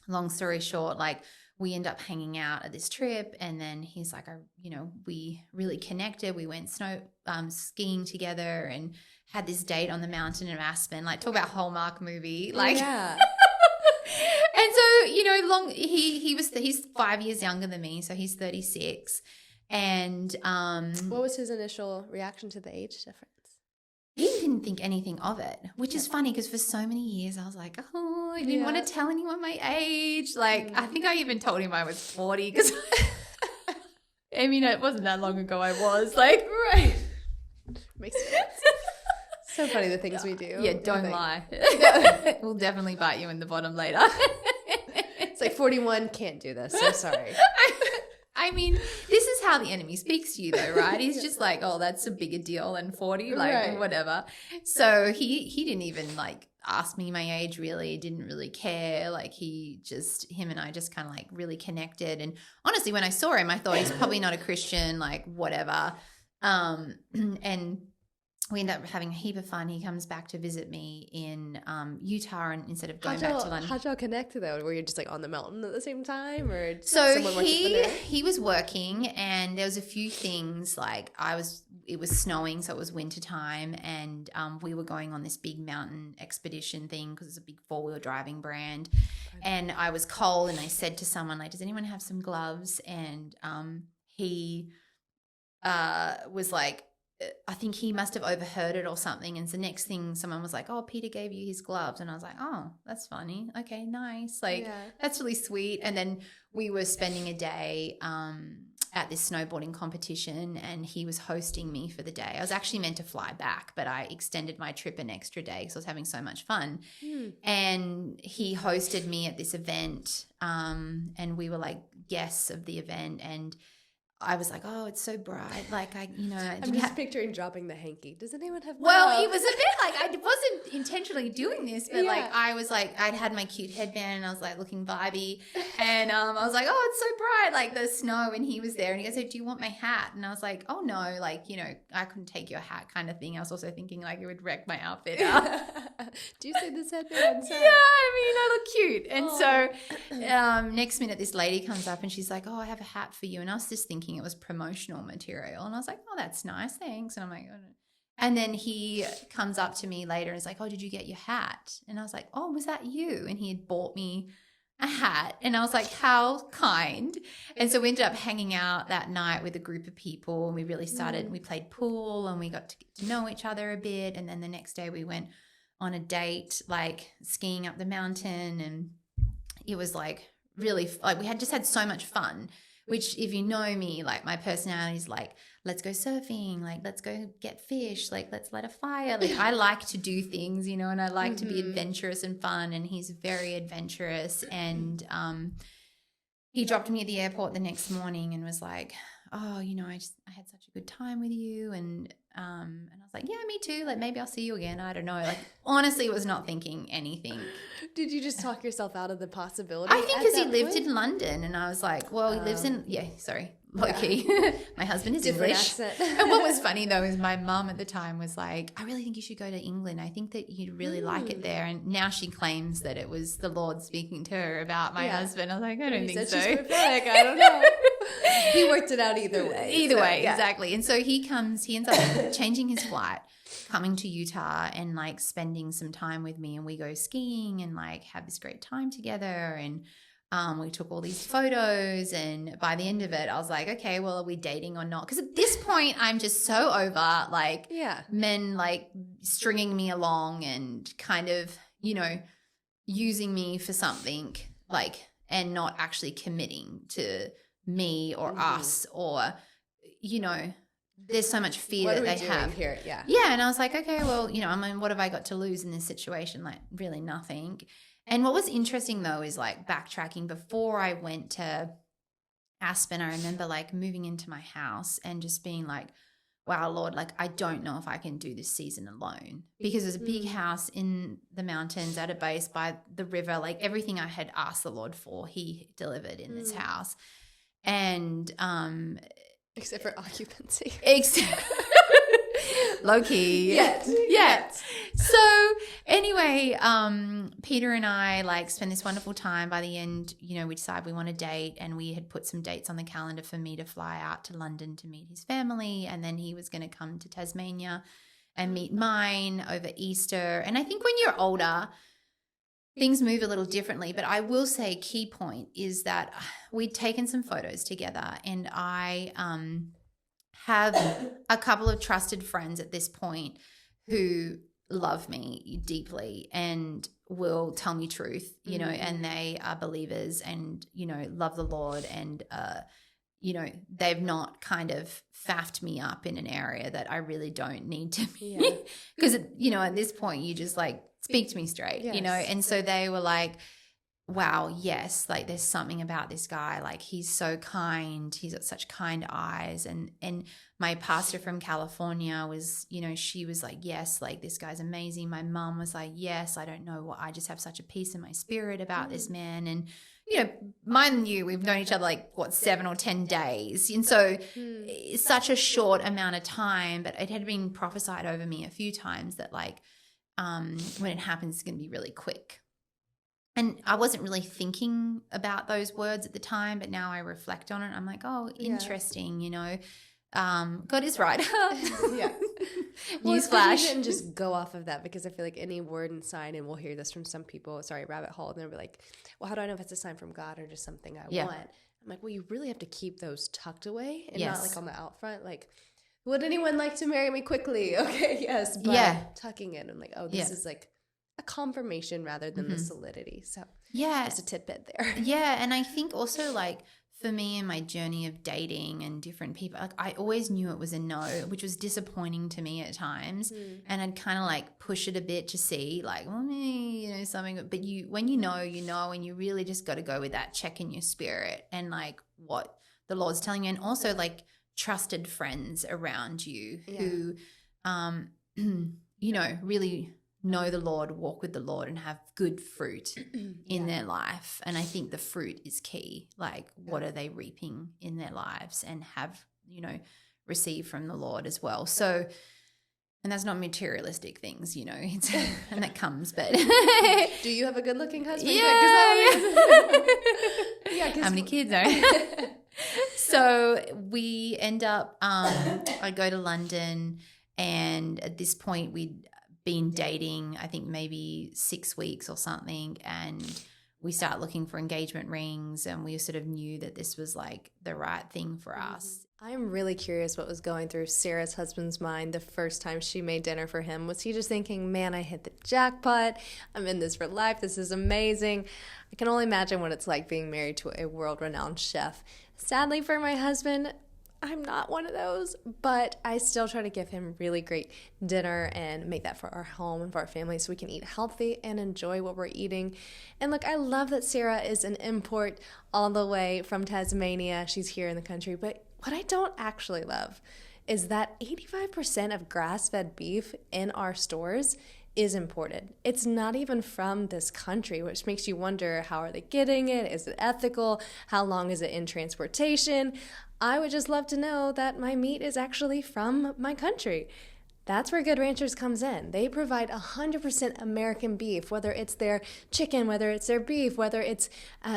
long story short, we end up hanging out at this trip, and then he's like, we really connected. We went skiing together and had this date on the mountain of Aspen, like talk about Hallmark movie, like. Yeah. And so, you know, he's 5 years younger than me, so he's 36. And what was his initial reaction to the age difference? he didn't think anything of it, which is funny because for so many years I was like, oh, I didn't want to tell anyone my age. Like, I think I even told him I was 40 because, I mean, it wasn't that long ago I was like, right. Makes sense. So funny the things we do. Yeah, don't lie. We'll definitely bite you in the bottom later. It's like 41, can't do this. So sorry. I mean, this is how the enemy speaks to you though, right? He's just like, oh, that's a bigger deal than 40, like whatever. So he didn't even like ask me my age really, didn't really care. Like him and I just kind of like really connected. And honestly, when I saw him, I thought he's probably not a Christian, like whatever. And we end up having a heap of fun. He comes back to visit me in Utah, and instead of going back to London. How'd y'all connect though? Were you just like on the mountain at the same time, or so he was working, and there was a few things like it was snowing, so it was winter time, and we were going on this big mountain expedition thing because it's a big 4-wheel driving brand, and I was cold, and I said to someone like, "Does anyone have some gloves?" And he was like, I think he must have overheard it or something. And so next thing someone was like, oh, Peter gave you his gloves. And I was like, oh, that's funny. Okay, nice. Like, that's really sweet. And then we were spending a day at this snowboarding competition, and he was hosting me for the day. I was actually meant to fly back, but I extended my trip an extra day because I was having so much fun. And he hosted me at this event, and we were like guests of the event, and I was like, oh, it's so bright. Like, I'm just picturing dropping the hanky. Does anyone have Well, it was a bit like I wasn't intentionally doing this, but like I was like, I'd had my cute headband and I was like looking vibey. And I was like, oh, it's so bright, like the snow. And he was there and he goes, hey, do you want my hat? And I was like, oh, no, like, I couldn't take your hat kind of thing. I was also thinking like it would wreck my outfit up. Do you say this headband? Yeah, I mean, I look cute. And so next minute this lady comes up and she's like, oh, I have a hat for you. And I was just thinking it was promotional material, and I was like, oh, that's nice, thanks. And I'm like, oh, no. And then he comes up to me later and is like, oh, did you get your hat? And I was like, oh, was that you? And he had bought me a hat, and I was like, how kind. And so we ended up hanging out that night with a group of people, and we really started, we played pool and we got to get to know each other a bit. And then the next day we went on a date, like skiing up the mountain, and it was like really, like we had just had so much fun. Which, if you know me, like my personality is like, let's go surfing, like let's go get fish, like let's light a fire. Like I like to do things, and I like to be adventurous and fun. And he's very adventurous. And he dropped me at the airport the next morning and was like, oh, I had such a good time with you. And I was like, yeah, me too. Like maybe I'll see you again. I don't know. Like honestly, was not thinking anything. Did you just talk yourself out of the possibility? I think because he lived in London, and I was like, well, he lives in, low key. My husband is English. And what was funny though is my mum at the time was like, I really think you should go to England. I think that you'd really like it there. And now she claims that it was the Lord speaking to her about my husband. I was like, I don't think so. She's prophetic. I don't know. He worked it out either way. Either way, exactly. And so he ends up changing his flight, coming to Utah and like spending some time with me, and we go skiing and like have this great time together. And we took all these photos, and by the end of it, I was like, okay, well, are we dating or not? Because at this point, I'm just so over like men like stringing me along and kind of, using me for something like, and not actually committing to me or us, or, there's so much fear that they have here. Yeah. And I was like, okay, well, I mean, what have I got to lose in this situation? Like really nothing. And what was interesting though is like backtracking, before I went to Aspen, I remember like moving into my house and just being like, wow, Lord, like I don't know if I can do this season alone, because there's a big house in the mountains at a base by the river. Like everything I had asked the Lord for, he delivered in this house. And except for occupancy. Low key. Yet. So anyway, Peter and I like spent this wonderful time. By the end, we decided we want to date, and we had put some dates on the calendar for me to fly out to London to meet his family, and then he was going to come to Tasmania and meet mine over Easter. And I think when you're older, things move a little differently. But I will say key point is that we'd taken some photos together, and I have a couple of trusted friends at this point who love me deeply and will tell me truth, you know, and they are believers and, you know, love the Lord, and you know, they've not kind of faffed me up in an area that I really don't need to be. Because, you know, at this point you just like speak to me straight, you know. And so they were like, wow, yes, like there's something about this guy. Like he's so kind. He's got such kind eyes. And my pastor from California was, you know, she was like, yes, like this guy's amazing. My mom was like, yes, I don't know what, I just have such a peace in my spirit about this man. And, you know, mind you, we've known each other like, what, 7 or 10 days. And so it's such a short amount of time, but it had been prophesied over me a few times that like when it happens, it's going to be really quick. And I wasn't really thinking about those words at the time, but now I reflect on it. I'm like, oh, interesting, you know. God is right. Well, Newsflash. You didn't just go off of that, because I feel like any word and sign, and we'll hear this from some people, rabbit hole, and they'll be like, well, how do I know if it's a sign from God or just something I want? I'm like, well, you really have to keep those tucked away and not like on the out front. Like, would anyone like to marry me quickly? Okay, yes. But tucking it, I'm like, oh, this is like a confirmation rather than the solidity. So just a tidbit there. Yeah. And I think also like for me in my journey of dating and different people, like I always knew it was a no, which was disappointing to me at times. And I'd kind of like push it a bit to see like, well, maybe, you know, something, but when you know, and you really just got to go with that check in your spirit and like what the Lord's telling you. And also like trusted friends around you who, you know, really know the Lord, walk with the Lord, and have good fruit in their life. And I think the fruit is key. Like, what are they reaping in their lives and have, you know, received from the Lord as well. So, and that's not materialistic things, you know, and that comes, but. Do you have a good looking husband? How many kids are? So we end up, I go to London, and at this point we'd been dating, I think maybe 6 weeks or something, and we start looking for engagement rings, and we sort of knew that this was like the right thing for us. I'm really curious what was going through Sarah's husband's mind the first time she made dinner for him. Was he just thinking, man, I hit the jackpot, I'm in this for life, this is amazing? I can only imagine what it's like being married to a world-renowned chef. Sadly for my husband, I'm not one of those, but I still try to give him really great dinner and make that for our home and for our family so we can eat healthy and enjoy what we're eating. And look, I love that Sarah is an import all the way from Tasmania. She's here in the country, but what I don't actually love is that 85% of grass-fed beef in our stores is imported. It's not even from this country, which makes you wonder, how are they getting it? Is it ethical? How long is it in transportation? I would just love to know that my meat is actually from my country. That's where Good Ranchers comes in. They provide 100% American beef, whether it's their chicken, whether it's their beef, whether it's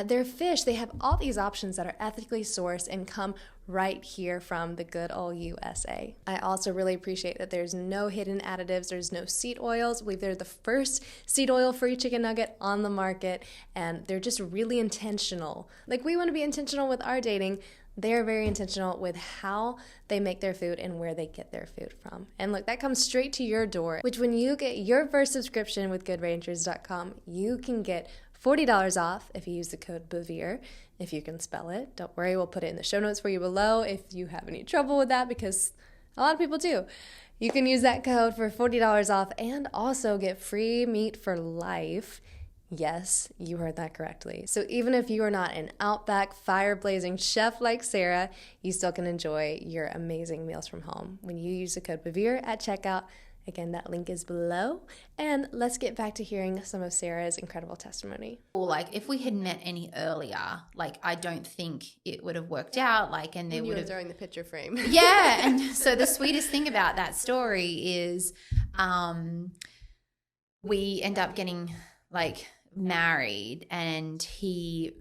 their fish. They have all these options that are ethically sourced and come right here from the good old USA. I also really appreciate that there's no hidden additives. There's no seed oils. I believe they're the first seed oil-free chicken nugget on the market, and they're just really intentional. Like, we want to be intentional with our dating. They're very intentional with how they make their food and where they get their food from. And look, that comes straight to your door, which when you get your first subscription with GoodRanchers.com, you can get $40 off if you use the code Bevere, if you can spell it. Don't worry, we'll put it in the show notes for you below if you have any trouble with that, because a lot of people do. You can use that code for $40 off and also get free meat for life. Yes, you heard that correctly. So even if you are not an outback, fire-blazing chef like Sarah, you still can enjoy your amazing meals from home when you use the code Bevere at checkout. Again, that link is below. And let's get back to hearing some of Sarah's incredible testimony. Like, if we had met any earlier, like, I don't think it would have worked out. Like, and there would have throwing the picture frame. Yeah, and so the sweetest thing about that story is, we end up getting like married, and he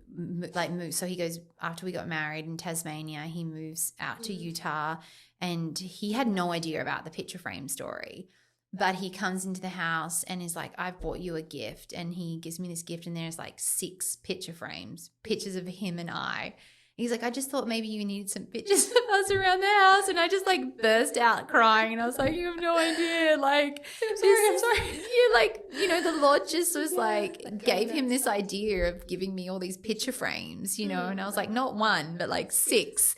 like moves. So he goes, after we got married in Tasmania, he moves out to Utah, and he had no idea about the picture frame story. But he comes into the house and is like, I've bought you a gift. And he gives me this gift, and there's like 6 picture frames, pictures of him and I. He's like, I just thought maybe you needed some pictures of us around the house. And I just like burst out crying. And I was like, you have no idea. Like, I'm sorry. Yeah, like, you know, the Lord just was like, gave him this idea of giving me all these picture frames, you know. And I was like, not 1, but like 6.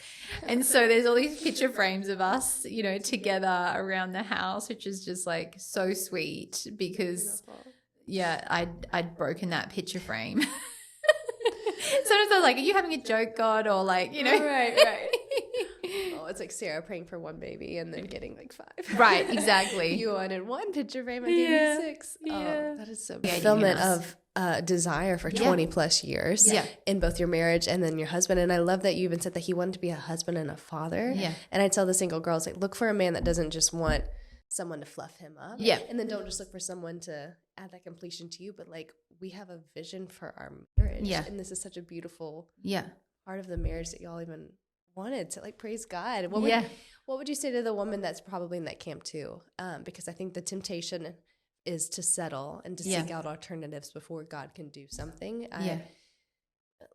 And so there's all these picture frames of us, you know, together around the house, which is just like so sweet because, yeah, I'd broken that picture frame. Sometimes I was like, are you having a joke, God? Or like, you know. Right. Oh, it's like Sarah praying for 1 baby and then getting like 5. Right, exactly. You wanted 1 picture frame, I gave you 6. Yeah. Oh, that is so fulfillment of desire for 20 plus years in both your marriage and then your husband. And I love that you even said that he wanted to be a husband and a father. Yeah. And I tell the single girls, like, look for a man that doesn't just want someone to fluff him up. Yeah. And then don't just look for someone to add that completion to you, but like, we have a vision for our marriage. Yeah. And this is such a beautiful part of the marriage that y'all even wanted to, like, praise God. What would you say to the woman that's probably in that camp too? Because I think the temptation is to settle and to seek out alternatives before God can do something. A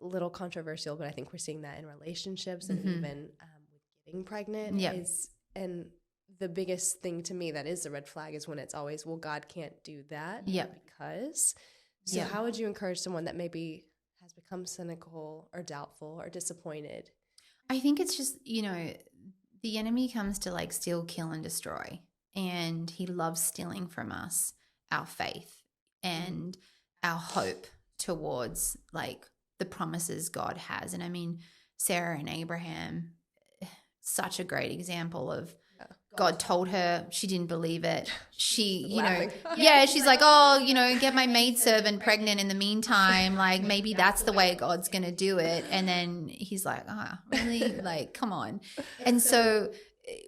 little controversial, but I think we're seeing that in relationships and even with getting pregnant and the biggest thing to me that is a red flag is when it's always, well, God can't do that because. So how would you encourage someone that maybe has become cynical or doubtful or disappointed? I think it's just, you know, the enemy comes to like steal, kill, and destroy. And he loves stealing from us our faith and our hope towards like the promises God has. And I mean, Sarah and Abraham, such a great example of God told her, she didn't believe it. She, you know, she's like, oh, you know, get my maidservant pregnant in the meantime. Like, maybe that's the way God's going to do it. And then he's like, really? Like, come on. And so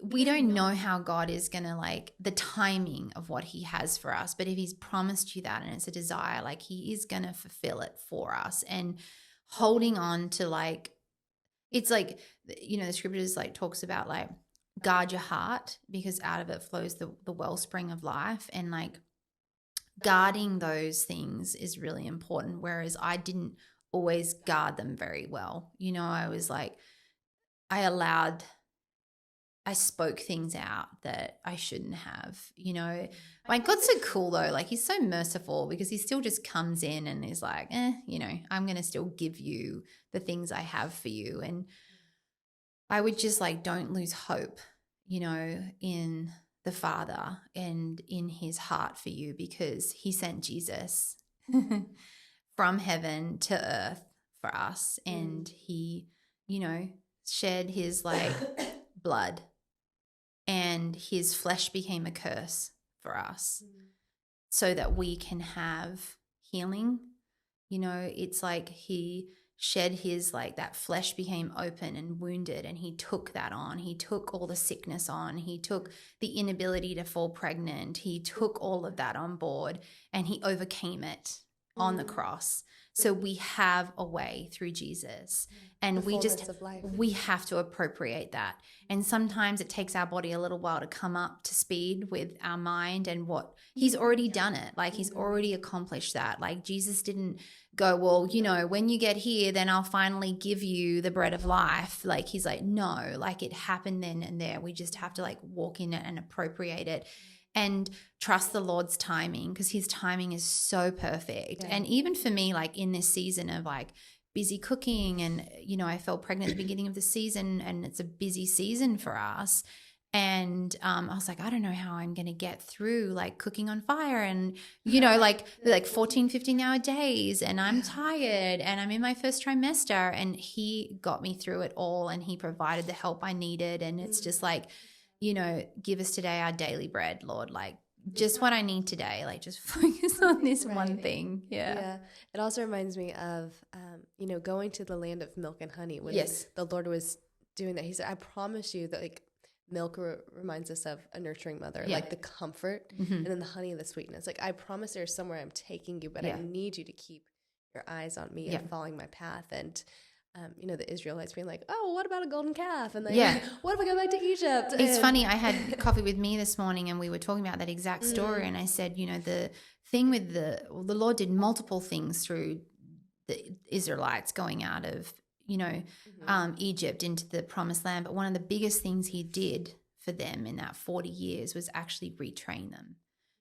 we don't know how God is going to, like, the timing of what he has for us. But if he's promised you that and it's a desire, like, he is going to fulfill it for us. And holding on to, like, it's like, you know, the scriptures, like, talks about, like, guard your heart because out of it flows the wellspring of life, and like guarding those things is really important, whereas I didn't always guard them very well. You know, I was like, I spoke things out that I shouldn't have, you know. Like, God's so cool though. Like, he's so merciful because he still just comes in and is like, you know, I'm going to still give you the things I have for you. And I would just like, don't lose hope, you know, in the Father and in his heart for you, because he sent Jesus from heaven to earth for us. And he, you know, shed his like blood, and his flesh became a curse for us so that we can have healing. You know, it's like he shed his, like, that flesh became open and wounded, and he took that on. He took all the sickness on. He took the inability to fall pregnant. He took all of that on board, and he overcame it on the cross. So we have a way through Jesus, and we have to appropriate that. And sometimes it takes our body a little while to come up to speed with our mind and what he's already done it. Like, he's already accomplished that. Like, Jesus didn't go, well, you know, when you get here, then I'll finally give you the bread of life. Like, he's like, no, like, it happened then and there. We just have to like walk in it and appropriate it. And trust the Lord's timing, because his timing is so perfect. Yeah. And even for me, like in this season of like busy cooking, and, you know, I fell pregnant at the beginning of the season, and it's a busy season for us. And I was like, I don't know how I'm going to get through like cooking on fire and, you know, like 14, 15-hour days, and I'm tired and I'm in my first trimester. And he got me through it all, and he provided the help I needed. And it's just like, you know, give us today our daily bread, Lord, like just what I need today, like just focus on this one thing. Yeah. It also reminds me of, you know, going to the land of milk and honey when the Lord was doing that. He said, I promise you that, like, milk reminds us of a nurturing mother, like the comfort, and then the honey and the sweetness. Like, I promise there's somewhere I'm taking you, but I need you to keep your eyes on me and following my path. And the Israelites being like, oh, what about a golden calf? And like, Yeah. what if I go back to Egypt? It's funny. I had coffee with me this morning and we were talking about that exact story. And I said, the thing with the Lord did multiple things through the Israelites going out of, Egypt into the promised land. But one of the biggest things he did for them in that 40 years was actually retrain them,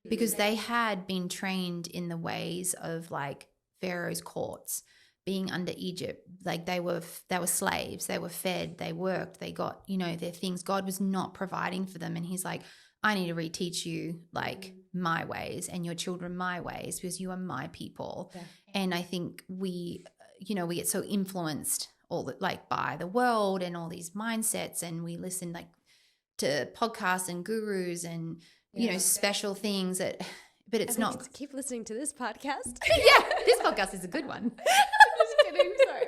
because they had been trained in the ways of like Pharaoh's courts, being under Egypt. Like they were slaves, they were fed, they worked, they got, their things. God was not providing for them. And he's like, I need to reteach you like my ways and your children my ways, because you are my people. Yeah. And I think we get so influenced by the world and all these mindsets, and we listen like to podcasts and gurus and, special things but it's not. Keep listening to this podcast. Yeah, this podcast is a good one. Just kidding. Sorry.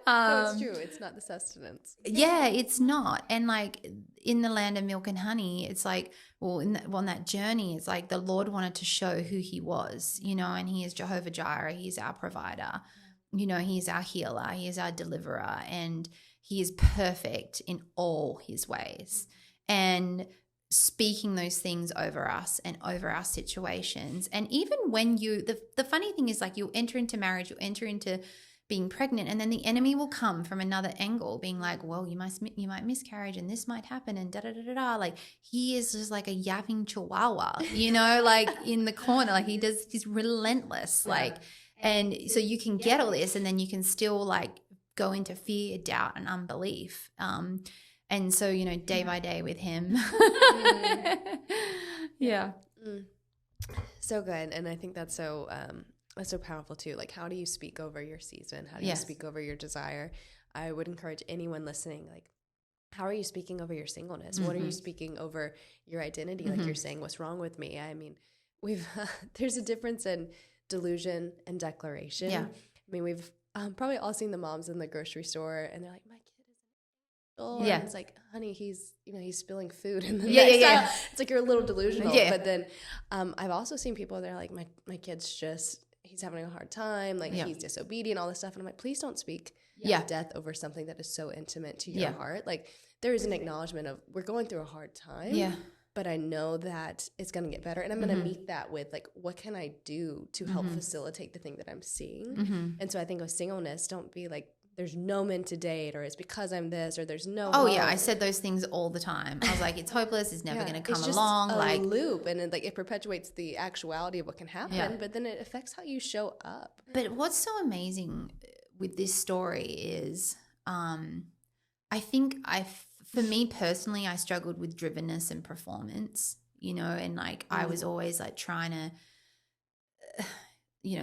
That's true. It's not the sustenance. Yeah, it's not. And like in the land of milk and honey, it's like, on that journey, it's like the Lord wanted to show who he was, and he is Jehovah Jireh. He's our provider. He's our healer. He is our deliverer. And he is perfect in all his ways. And speaking those things over us and over our situations. And even when the funny thing is, like, you'll enter into marriage, you'll enter into being pregnant, and then the enemy will come from another angle being like, well, you might miscarriage and this might happen and da-da-da-da-da. Like, he is just like a yapping chihuahua, like in the corner, like he's relentless. Like, and so you can get all this and then you can still like go into fear, doubt and unbelief. And so, day by day with him. Yeah. So good. And I think that's so powerful too. Like, how do you speak over your season? How do you speak over your desire? I would encourage anyone listening, like, how are you speaking over your singleness? What are you speaking over your identity? Like you're saying, what's wrong with me? I mean, there's a difference in delusion and declaration. Yeah. I mean, we've probably all seen the moms in the grocery store and they're like, my kid is yeah. And it's like, honey, he's spilling food in the next aisle. It's like, you're a little delusional. Yeah. But then I've also seen people that are like, my kid's just, he's having a hard time. Like he's disobedient, all this stuff. And I'm like, please don't speak death over something that is so intimate to your heart. Like, there is an acknowledgement of, we're going through a hard time. Yeah. But I know that it's going to get better. And I'm going to meet that with like, what can I do to help facilitate the thing that I'm seeing? And so I think with singleness, don't be like, there's no men to date, or it's because I'm this, or there's no hope. Yeah, I said those things all the time. I was like, it's hopeless, it's never going to come along. It's just a loop, and it perpetuates the actuality of what can happen, but then it affects how you show up. But what's so amazing with this story is I think for me personally, I struggled with drivenness and performance, and like I was always like trying to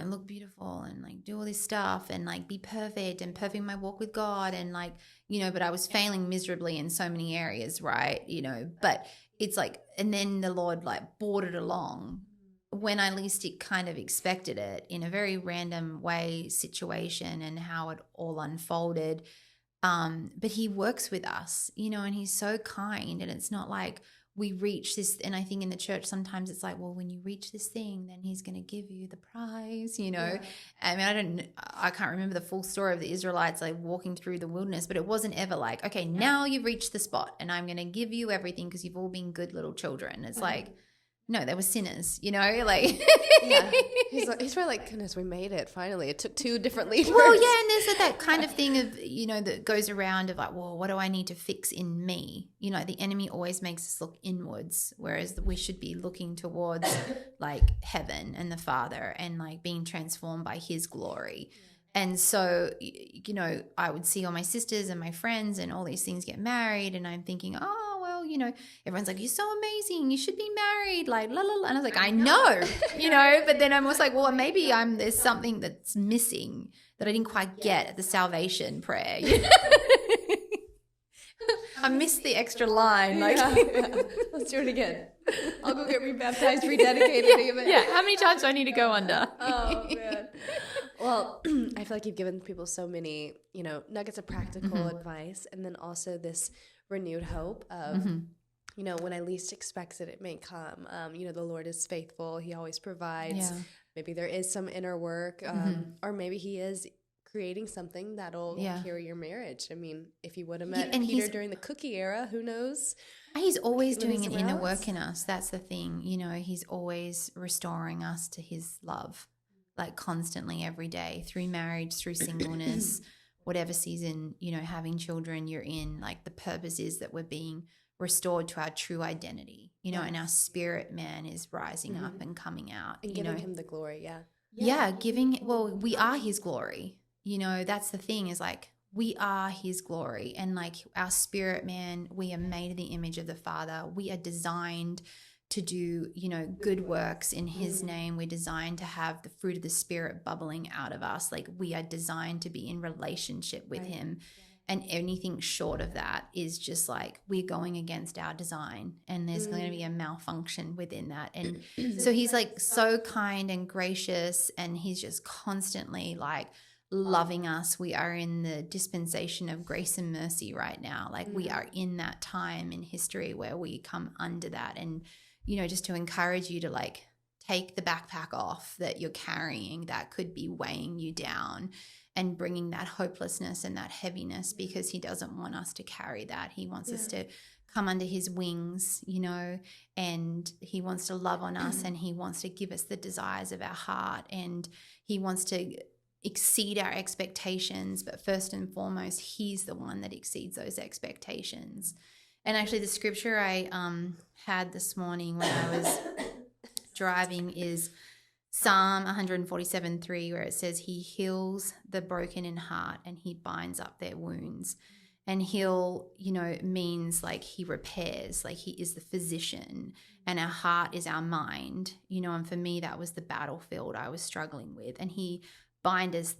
look beautiful and like do all this stuff and like be perfect and perfect my walk with God and like, but I was failing miserably in so many areas, right? But it's like, and then the Lord like brought it along when I least kind of expected it, in a very random way situation, and how it all unfolded. But he works with us, and he's so kind, and it's not like we reach this. And I think in the church, sometimes it's like, well, when you reach this thing, then he's going to give you the prize, Yeah. I mean, I can't remember the full story of the Israelites like walking through the wilderness, but it wasn't ever like, okay, now you've reached the spot and I'm going to give you everything because you've all been good little children. It's like, no, they were sinners, like. Yeah. He's probably like, goodness, we made it finally. It took 2 different leaders. Well, yeah, and there's that kind of thing of, that goes around of like, well, what do I need to fix in me? The enemy always makes us look inwards, whereas we should be looking towards like heaven and the Father and like being transformed by his glory. And so, I would see all my sisters and my friends and all these things get married, and I'm thinking, oh, well, everyone's like, you're so amazing, you should be married, like, la, la, la. And I was like, I know, but then I'm also like, well, maybe there's something that's missing that I didn't quite get at the salvation prayer. I missed the extra line. Like, Let's do it again. I'll go get rebaptized, rededicated. Yeah. How many times do I need to go under? Oh, man. Well, I feel like you've given people so many, nuggets of practical advice, and then also this renewed hope of, when I least expect it, it may come. The Lord is faithful. He always provides. Yeah. Maybe there is some inner work, or maybe he is creating something that'll carry your marriage. I mean, if you would have met and Peter during the cookie era, who knows? He's always doing an inner work in us. That's the thing. He's always restoring us to his love, like constantly every day, through marriage, through singleness, whatever season, having children you're in. Like the purpose is that we're being restored to our true identity, and our spirit man is rising up and coming out. And giving him the glory, we are his glory. That's the thing, is like we are his glory, and like our spirit man, we are made in the image of the Father. We are designed to do, good works in his name. We're designed to have the fruit of the Spirit bubbling out of us. Like we are designed to be in relationship with him. And anything short of that is just like we're going against our design, and there's going to be a malfunction within that. And so he's like so kind and gracious, and he's just constantly like loving us. We are in the dispensation of grace and mercy right now. Like we are in that time in history where we come under that. And, just to encourage you to like take the backpack off that you're carrying that could be weighing you down, and bringing that hopelessness and that heaviness, because he doesn't want us to carry that. He wants us to come under his wings, and he wants to love on us, and he wants to give us the desires of our heart, and he wants to exceed our expectations. But first and foremost, he's the one that exceeds those expectations. And actually the scripture I had this morning when I was driving is Psalm 147:3, where it says he heals the broken in heart and he binds up their wounds. And heal, means like he repairs, like he is the physician, and our heart is our mind, and for me, that was the battlefield I was struggling with. And he binds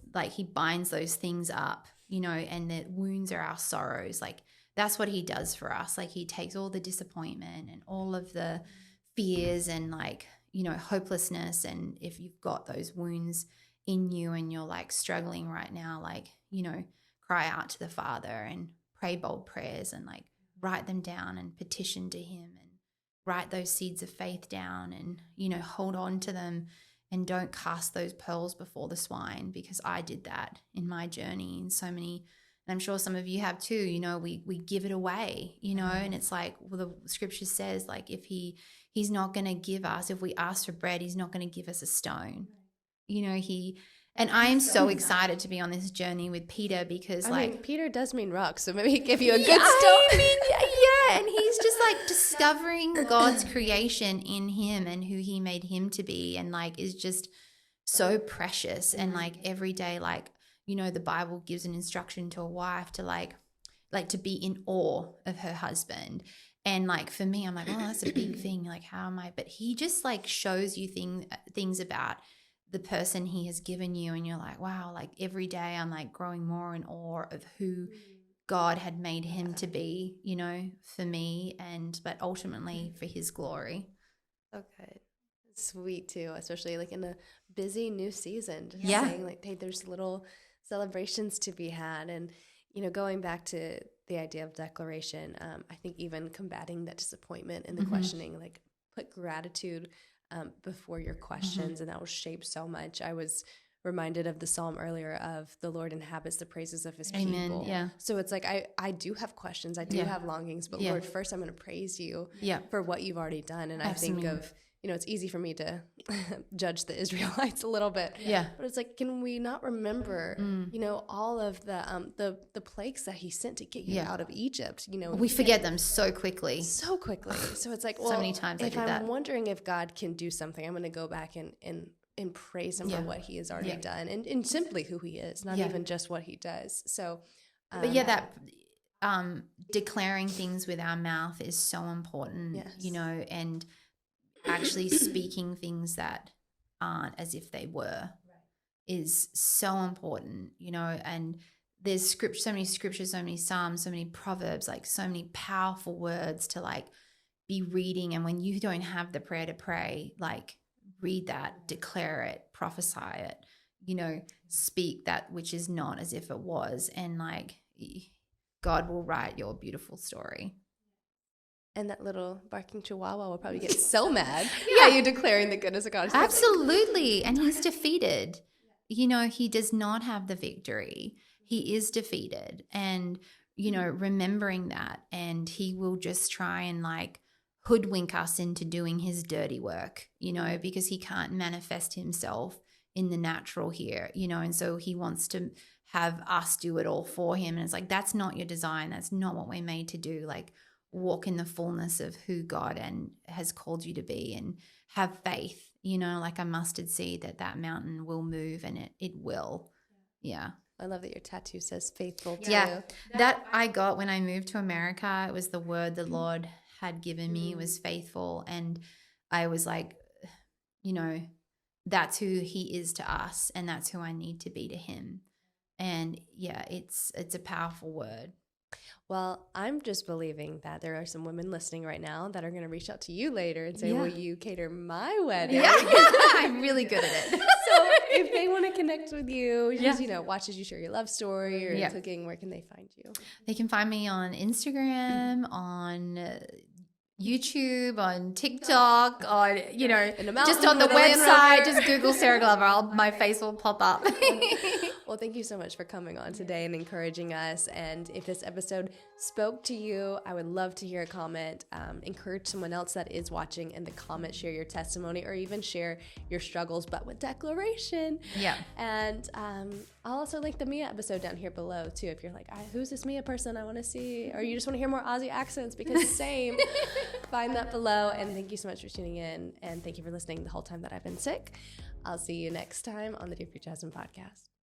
those things up, and the wounds are our sorrows. Like that's what he does for us. Like he takes all the disappointment and all of the fears and like, hopelessness. And if you've got those wounds in you and you're like struggling right now, like, cry out to the Father and pray bold prayers and like write them down and petition to him and write those seeds of faith down and, hold on to them, and don't cast those pearls before the swine, because I did that in my journey. And so many, and I'm sure some of you have too, we give it away, and it's like, well, the scripture says like if he's not going to give us, if we ask for bread, he's not going to give us a stone. And I am so excited to be on this journey with Peter, because I mean, Peter does mean rock, so maybe he give you a good stone. And he's just like discovering God's creation in him and who he made him to be, and like is just so precious. And like every day, like, the Bible gives an instruction to a wife to like to be in awe of her husband. And like for me, I'm like, oh, that's a big thing. Like, how am I? But he just like shows you things about the person he has given you, and you're like, wow, like every day I'm like growing more in awe of who God had made him to be, for me, but ultimately for his glory. Okay. Sweet too, especially like in a busy new season. Just saying like, hey, there's little celebrations to be had. And, going back to the idea of declaration, I think even combating that disappointment and the questioning, like put gratitude before your questions, and that will shape so much. I was reminded of the psalm earlier of the Lord inhabits the praises of his people. Yeah. So it's like I do have questions, I do have longings, but Lord, first I'm going to praise you for what you've already done. And Absolutely. I think of, it's easy for me to judge the Israelites a little bit. Yeah. But it's like, can we not remember, all of the plagues that he sent to get you out of Egypt? We forget them so quickly. So quickly. So it's like, well, so many times if I'm wondering if God can do something, I'm going to go back and praise him for what he has already done, and simply who he is, not even just what he does. So, but that declaring things with our mouth is so important, and actually speaking things that aren't as if they were is so important, and there's so many scriptures, so many psalms, so many proverbs, like so many powerful words to like be reading. And when you don't have the prayer to pray, like read that, declare it, prophesy it, speak that which is not as if it was, and like God will write your beautiful story. And that little barking chihuahua will probably get so mad at you declaring the goodness of God. Absolutely. And he's defeated. he does not have the victory. He is defeated. And, remembering that, and he will just try and like hoodwink us into doing his dirty work, because he can't manifest himself in the natural here, and so he wants to have us do it all for him. And it's like, that's not your design. That's not what we're made to do. Like, walk in the fullness of who God has called you to be, and have faith, like a mustard seed that mountain will move, and it will. Yeah. I love that your tattoo says faithful too. Yeah. That I got when I moved to America. It was the word the Lord had given me. It was faithful. And I was like, that's who he is to us, and that's who I need to be to him. And yeah, it's a powerful word. Well, I'm just believing that there are some women listening right now that are going to reach out to you later and say, will you cater my wedding? Yeah. I'm really good at it. So if they want to connect with you, just, watch as you share your love story or your cooking, where can they find you? They can find me on Instagram, on YouTube, on TikTok, on, just on the website. Just Google Sarah Glover. My face will pop up. Well, thank you so much for coming on today and encouraging us. And if this episode spoke to you, I would love to hear a comment. Encourage someone else that is watching in the comments, share your testimony, or even share your struggles, but with declaration. Yeah. And I'll also link the Mia episode down here below too. If you're like, who's this Mia person I want to see? Or you just want to hear more Aussie accents, because same, find that below. And thank you so much for tuning in. And thank you for listening the whole time that I've been sick. I'll see you next time on the Dear Future Husband podcast.